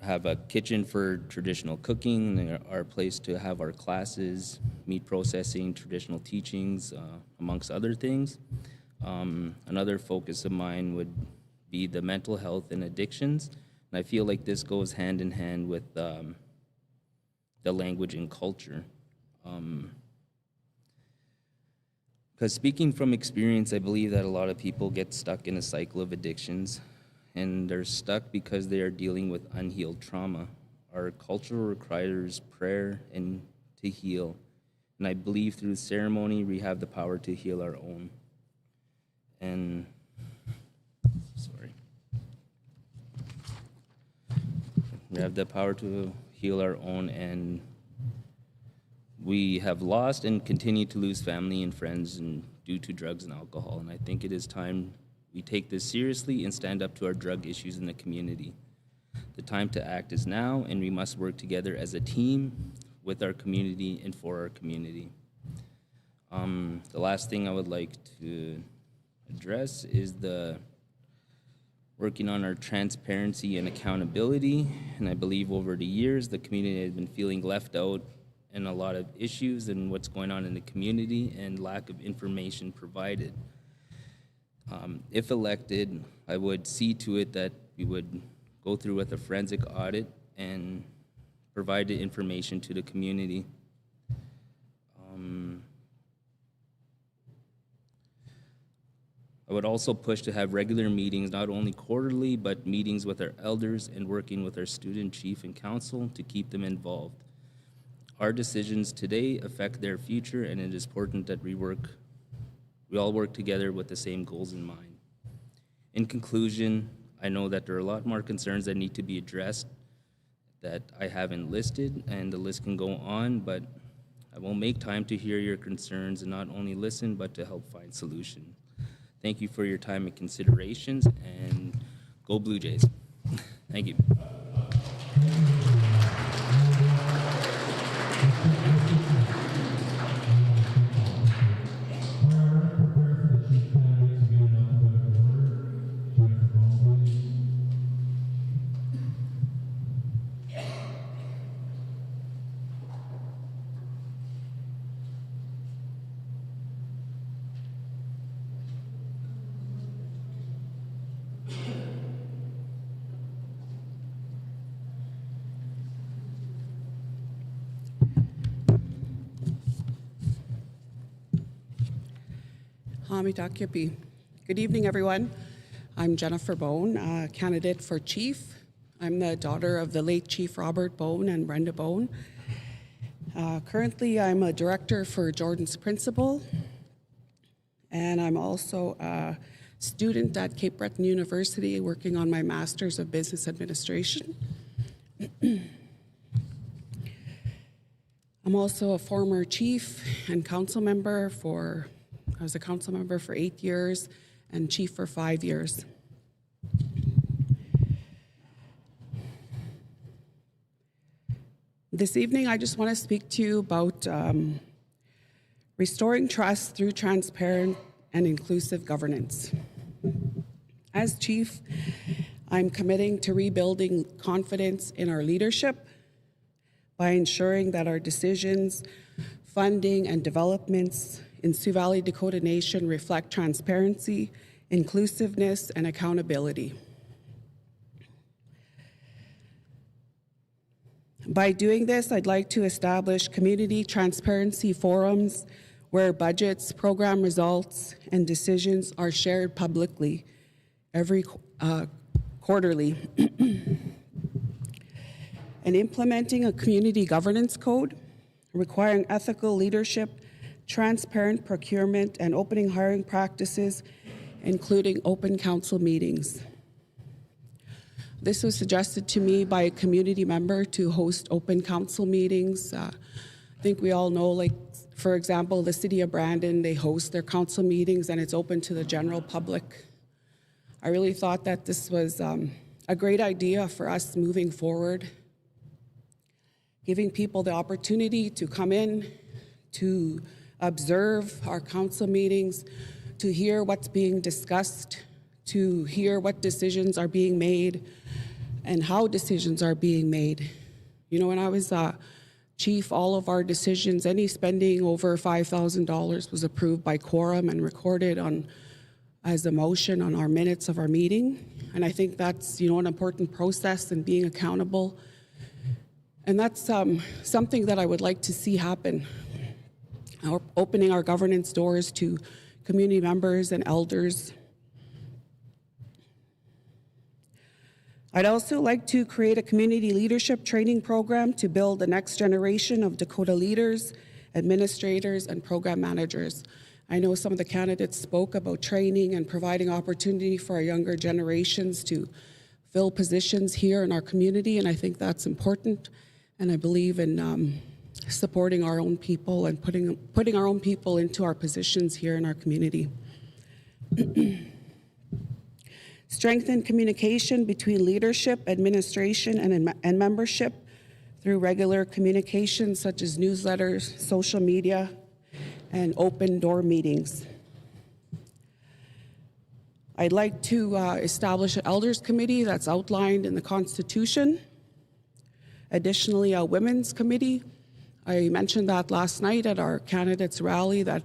have a kitchen for traditional cooking, our place to have our classes, meat processing, traditional teachings, amongst other things. Another focus of mine would be the mental health and addictions, and I feel like this goes hand in hand with the language and culture. Because speaking from experience, I believe that a lot of people get stuck in a cycle of addictions, and they're stuck because they are dealing with unhealed trauma. Our culture requires prayer and to heal, and I believe through ceremony we have the power to heal our own. And we have the power to heal our own, and we have lost and continue to lose family and friends due to drugs and alcohol. And I think it is time we take this seriously and stand up to our drug issues in the community. The time to act is now, and we must work together as a team with our community and for our community. The last thing I would like to address is the working on our transparency and accountability. And I believe over the years, the community has been feeling left out and a lot of issues and what's going on in the community and lack of information provided. If elected, I would see to it that we would go through with a forensic audit and provide the information to the community. I would also push to have regular meetings, not only quarterly, but meetings with our elders and working with our student chief and council to keep them involved. Our decisions today affect their future, and it is important that we all work together with the same goals in mind. In conclusion, I know that there are a lot more concerns that need to be addressed that I haven't listed, and the list can go on, but I will make time to hear your concerns and not only listen, but to help find solutions. Thank you for your time and considerations, and go Blue Jays. Thank you. Good evening, everyone. I'm Jennifer Bone, candidate for chief. I'm the daughter of the late Chief Robert Bone and Brenda Bone. Currently, I'm a director for Jordan's Principal, and I'm also a student at Cape Breton University working on my Master's of Business Administration. I'm also a former chief and council member I was a council member for 8 years and chief for 5 years. This evening, I just want to speak to you about restoring trust through transparent and inclusive governance. As chief, I'm committing to rebuilding confidence in our leadership by ensuring that our decisions, funding, and developments in Sioux Valley Dakota Nation reflect transparency, inclusiveness, and accountability. By doing this, I'd like to establish community transparency forums where budgets, program results, and decisions are shared publicly every quarterly. And implementing a community governance code requiring ethical leadership, transparent procurement, and opening hiring practices, including open council meetings. This was suggested to me by a community member to host open council meetings. I think we all know, like, for example, the city of Brandon, they host their council meetings and it's open to the general public. I really thought that this was a great idea for us moving forward, giving people the opportunity to come in, to observe our council meetings, to hear what's being discussed, to hear what decisions are being made and how decisions are being made. You know, when I was chief, all of our decisions, any spending over $5,000 was approved by quorum and recorded as a motion on our minutes of our meeting. And I think that's, you know, an important process in being accountable. And that's something that I would like to see happen. Opening our governance doors to community members and elders. I'd also like to create a community leadership training program to build the next generation of Dakota leaders, administrators, and program managers. I know some of the candidates spoke about training and providing opportunity for our younger generations to fill positions here in our community, and I think that's important. And I believe in supporting our own people and putting our own people into our positions here in our community. Strengthen communication between leadership, administration, and membership through regular communications such as newsletters, social media, and open door meetings. I'd like to establish an elders committee that's outlined in the Constitution. Additionally, a women's committee I mentioned that last night at our candidates rally, that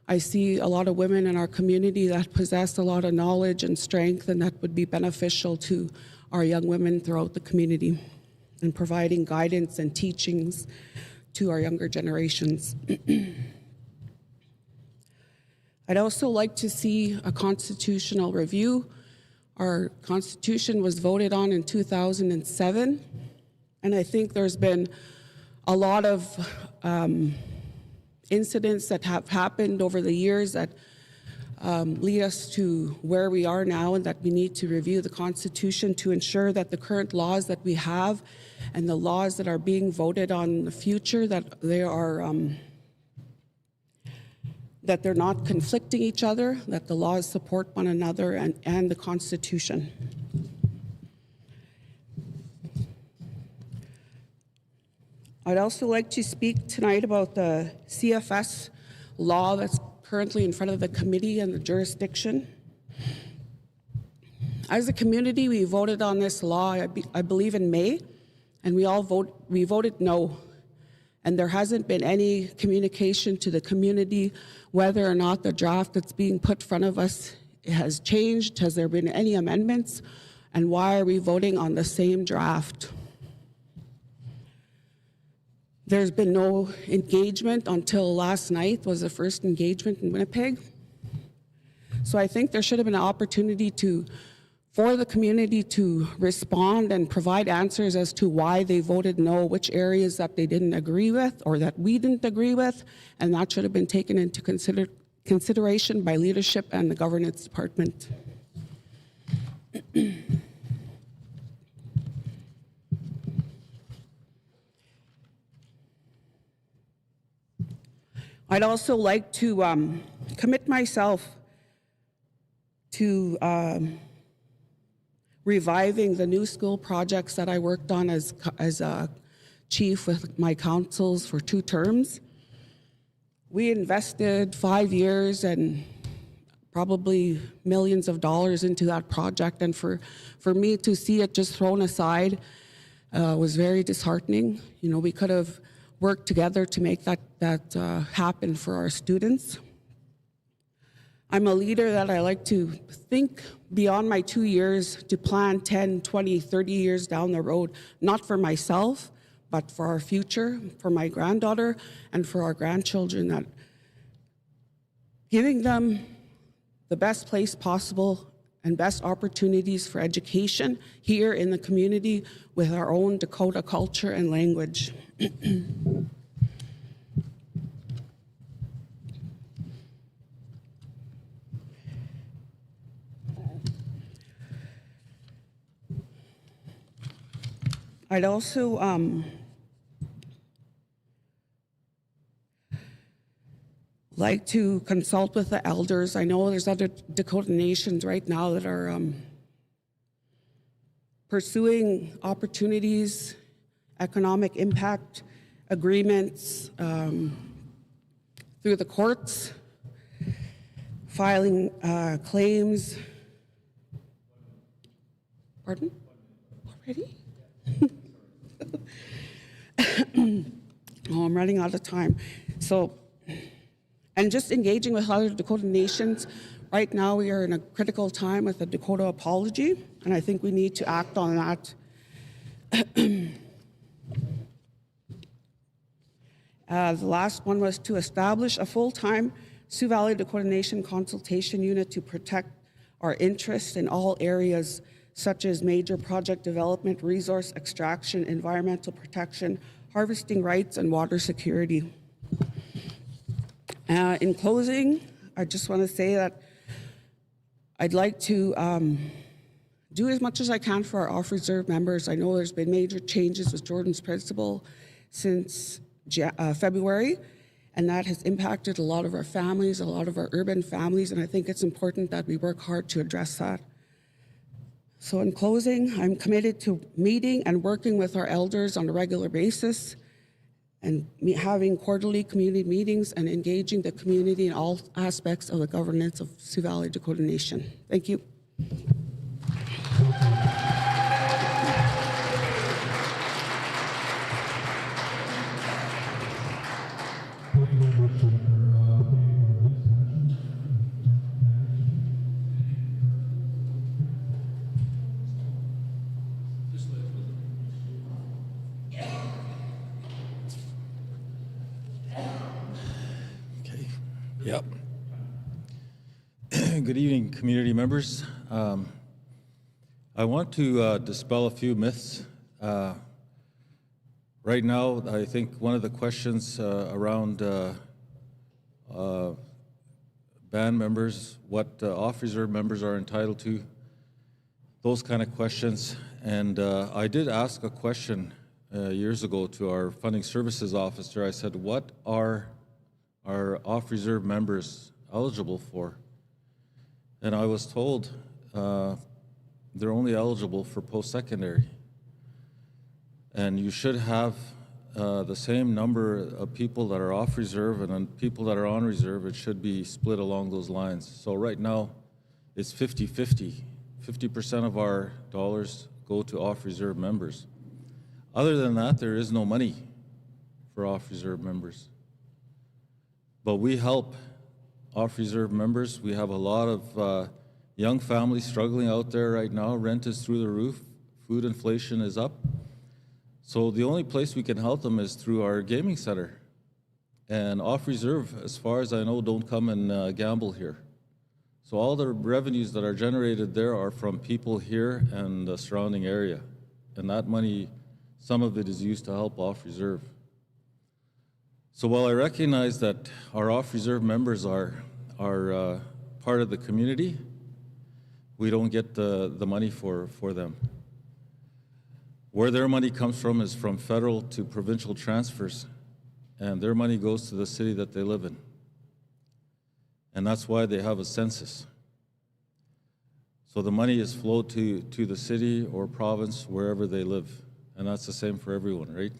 I see a lot of women in our community that possess a lot of knowledge and strength, and that would be beneficial to our young women throughout the community in providing guidance and teachings to our younger generations. I'd also like to see a constitutional review. Our Constitution was voted on in 2007, and I think there's been a lot of incidents that have happened over the years that lead us to where we are now, and that we need to review the Constitution to ensure that the current laws that we have and the laws that are being voted on in the future, that they are that they're not conflicting each other, that the laws support one another and the Constitution. I'd also like to speak tonight about the CFS law that's currently in front of the committee and the jurisdiction. As a community, we voted on this law, I believe in May, and we voted no. And there hasn't been any communication to the community whether or not the draft that's being put in front of us has changed. Has there been any amendments? And why are we voting on the same draft? There's been no engagement until last night was the first engagement in Winnipeg. So I think there should have been an opportunity for the community to respond and provide answers as to why they voted no, which areas that they didn't agree with or that we didn't agree with, and that should have been taken into consideration by leadership and the governance department. I'd also like to commit myself to reviving the new school projects that I worked on as a chief with my councils for 2 terms. We invested 5 years and probably millions of dollars into that project, and for me to see it just thrown aside was very disheartening. You know, we could have worked together to make that happen for our students. I'm a leader that I like to think beyond my 2 years, to plan 10, 20, 30 years down the road, not for myself, but for our future, for my granddaughter, and for our grandchildren, that giving them the best place possible and best opportunities for education here in the community with our own Dakota culture and language. I'd also like to consult with the elders. I know there's other Dakota nations right now that are pursuing opportunities, economic impact agreements through the courts, filing claims. Pardon? Already? Oh, I'm running out of time. So, and just engaging with other Dakota nations. Right now, we are in a critical time with the Dakota apology, and I think we need to act on that. The last one was to establish a full-time Sioux Valley Dakota Nation consultation unit to protect our interests in all areas, such as major project development, resource extraction, environmental protection, harvesting rights, and water security. In closing, I just want to say that I'd like to do as much as I can for our off-reserve members. I know there's been major changes with Jordan's principle since February, and that has impacted a lot of our families, a lot of our urban families, and I think it's important that we work hard to address that. So in closing, I'm committed to meeting and working with our elders on a regular basis and having quarterly community meetings and engaging the community in all aspects of the governance of Sioux Valley Dakota Nation. Thank you. Yep. Good evening, community members. I want to dispel a few myths. Right now, I think one of the questions around band members, what off-reserve members are entitled to, those kind of questions. And I did ask a question years ago to our funding services officer. I said, what are our off-reserve members eligible for? And I was told they're only eligible for post-secondary. And you should have the same number of people that are off reserve and people that are on reserve. It should be split along those lines. So right now, it's 50-50. 50% of our dollars go to off-reserve members. Other than that, there is no money for off-reserve members. But we help off-reserve members. We have a lot of young families struggling out there right now. Rent is through the roof. Food inflation is up. So the only place we can help them is through our gaming center. And off-reserve, as far as I know, don't come and gamble here. So all the revenues that are generated there are from people here and the surrounding area. And that money, some of it is used to help off-reserve. So while I recognize that our off-reserve members are part of the community, we don't get the money for them. Where their money comes from is from federal to provincial transfers, and their money goes to the city that they live in. And that's why they have a census. So the money is flowed to the city or province, wherever they live. And that's the same for everyone, right?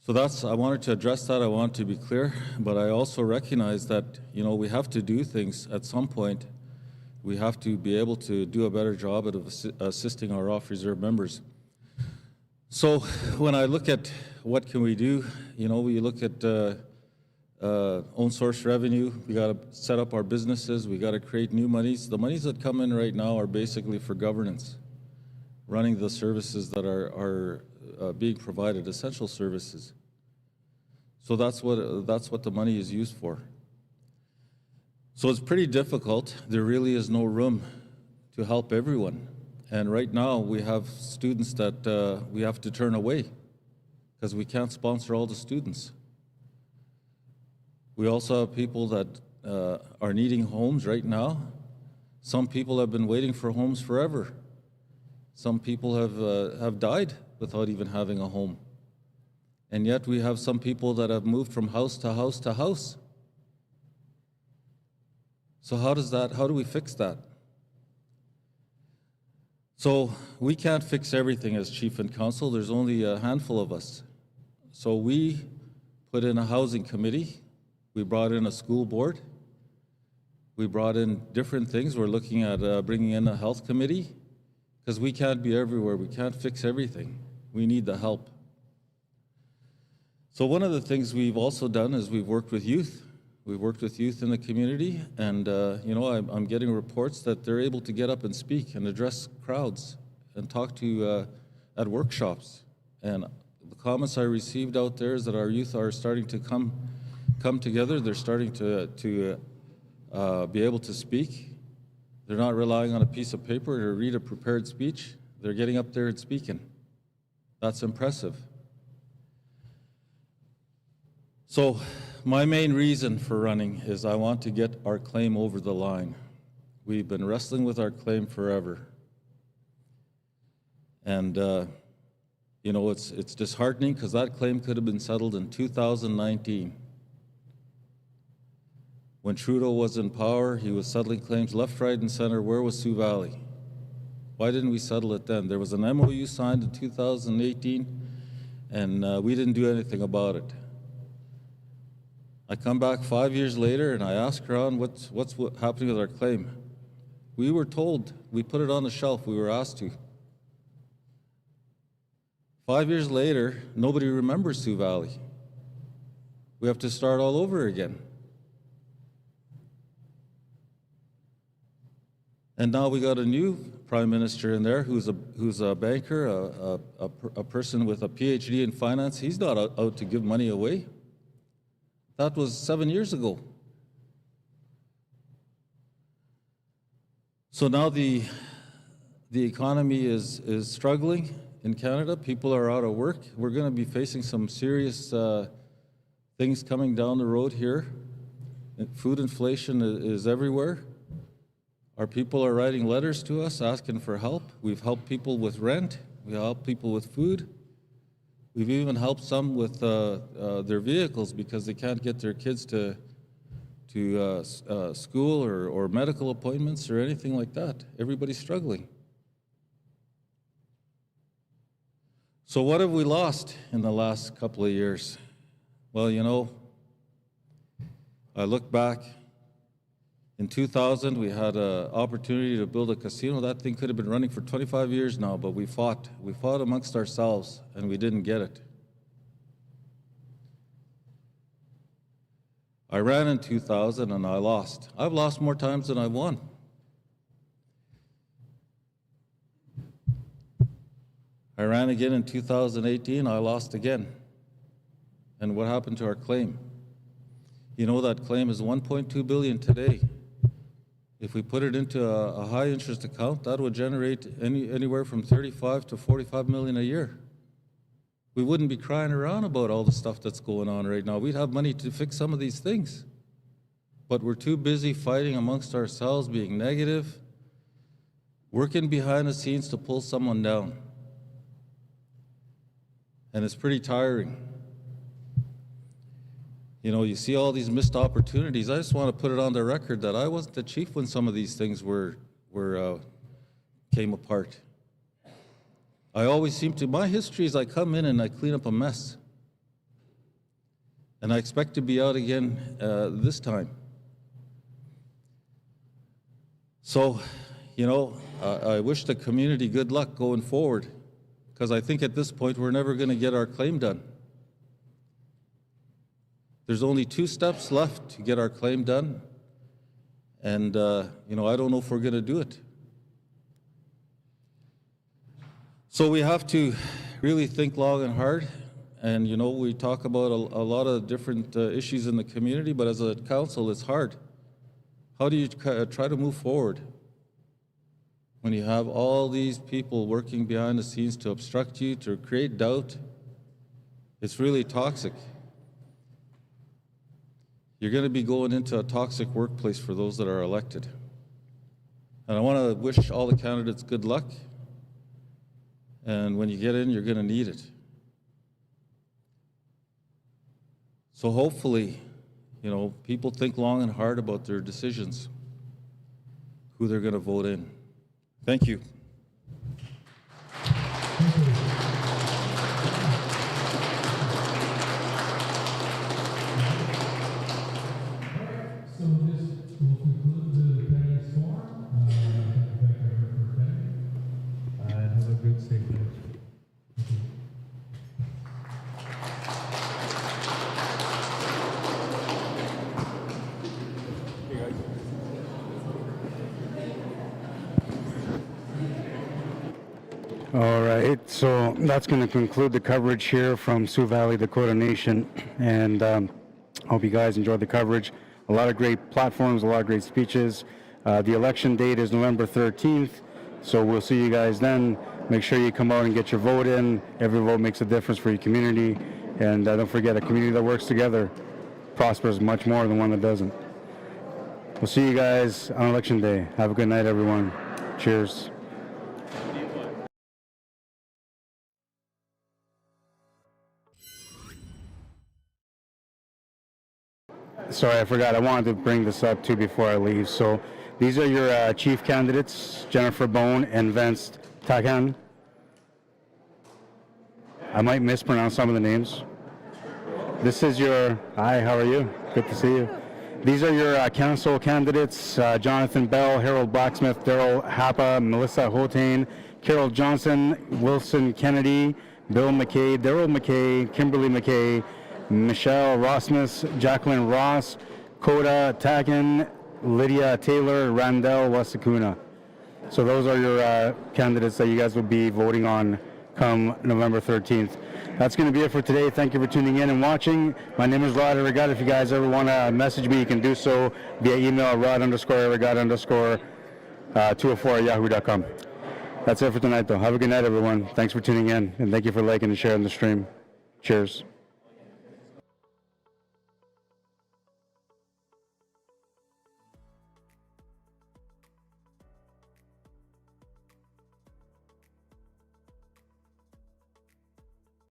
So I wanted to address that. I want to be clear, but I also recognize that, we have to do things at some point. We have to be able to do a better job at assisting our off-reserve members. So when I look at what can we do, we look at own source revenue. We got to set up our businesses. We got to create new monies. The monies that come in right now are basically for governance, running the services that are being provided, essential services. So that's what the money is used for. So it's pretty difficult. There really is no room to help everyone. And right now we have students that we have to turn away because we can't sponsor all the students. We also have people that are needing homes right now. Some people have been waiting for homes forever. Some people have died without even having a home. And yet we have some people that have moved from house to house to house. So how do we fix that? So we can't fix everything as chief and council. There's only a handful of us. So we put in a housing committee. We brought in a school board. We brought in different things. We're looking at bringing in a health committee because we can't be everywhere. We can't fix everything. We need the help. So one of the things we've also done is we've worked with youth. We've worked with youth in the community, and I'm getting reports that they're able to get up and speak and address crowds and talk to at workshops. And the comments I received out there is that our youth are starting to come together. They're starting to be able to speak. They're not relying on a piece of paper to read a prepared speech. They're getting up there and speaking. That's impressive. So my main reason for running is I want to get our claim over the line. We've been wrestling with our claim forever. And, it's disheartening because that claim could have been settled in 2019. When Trudeau was in power, he was settling claims left, right, and center. Where was Sioux Valley? Why didn't we settle it then? There was an MOU signed in 2018, and we didn't do anything about it. I come back 5 years later and I ask around what's happening with our claim. We were told, we put it on the shelf, we were asked to. 5 years later, nobody remembers Sioux Valley. We have to start all over again. And now we got a new prime minister in there who's a banker, a person with a PhD in finance. He's not out to give money away. That was 7 years ago. So now the economy is struggling in Canada. People are out of work. We're going to be facing some serious things coming down the road here. Food inflation is everywhere. Our people are writing letters to us asking for help. We've helped people with rent. We help people with food. We've even helped some with their vehicles because they can't get their kids to school or medical appointments or anything like that. Everybody's struggling. So what have we lost in the last couple of years? Well, you know, I look back. In 2000, we had an opportunity to build a casino. That thing could have been running for 25 years now, but we fought. We fought amongst ourselves, and we didn't get it. I ran in 2000, and I lost. I've lost more times than I've won. I ran again in 2018. I lost again. And what happened to our claim? You know, that claim is $1.2 billion today. If we put it into a high interest account, that would generate anywhere from 35 to 45 million a year. We wouldn't be crying around about all the stuff that's going on right now. We'd have money to fix some of these things. But we're too busy fighting amongst ourselves, being negative, working behind the scenes to pull someone down. And it's pretty tiring. You know, you see all these missed opportunities. I just want to put it on the record that I wasn't the chief when some of these things came apart. I always seem to, my history is I come in and I clean up a mess. And I expect to be out again this time. So, you know, I wish the community good luck going forward, because I think at this point we're never going to get our claim done. There's only 2 steps left to get our claim done, and you know, I don't know if we're going to do it. So we have to really think long and hard, and you know, we talk about a lot of different issues in the community, but as a council, it's hard. How do you try to move forward when you have all these people working behind the scenes to obstruct you, to create doubt? It's really toxic. You're going to be going into a toxic workplace for those that are elected. And I want to wish all the candidates good luck. And when you get in, you're going to need it. So hopefully, you know, people think long and hard about their decisions, who they're going to vote in. Thank you. So this will conclude the Penny's forum. Thank everyone for attending. Have a good, safe night. All right, so that's going to conclude the coverage here from Sioux Valley, Dakota Nation, and hope you guys enjoyed the coverage. A lot of great platforms, a lot of great speeches. The election date is November 13th, so we'll see you guys then. Make sure you come out and get your vote in. Every vote makes a difference for your community, and don't forget, a community that works together prospers much more than one that doesn't. We'll see you guys on election day. Have a good night, everyone. Cheers. Sorry, I forgot. I wanted to bring this up too before I leave. So these are your chief candidates, Jennifer Bone and Vince Takan. I might mispronounce some of the names. This is your, hi, how are you? Good to see you. These are your council candidates, Jonathan Bell, Harold Blacksmith, Daryl Happa, Melissa Hotane, Carol Johnson, Wilson Kennedy, Bill McKay, Daryl McKay, Kimberly McKay, Michelle Rosmus, Jacqueline Ross, Koda Takin, Lydia Taylor, Randell Wasakuna. So those are your candidates that you guys will be voting on come November 13th. That's going to be it for today. Thank you for tuning in and watching. My name is Rod Arragada. If you guys ever want to message me, you can do so via email, rod_arragada_ 204@yahoo.com. That's it for tonight, though. Have a good night, everyone. Thanks for tuning in, and thank you for liking and sharing the stream. Cheers.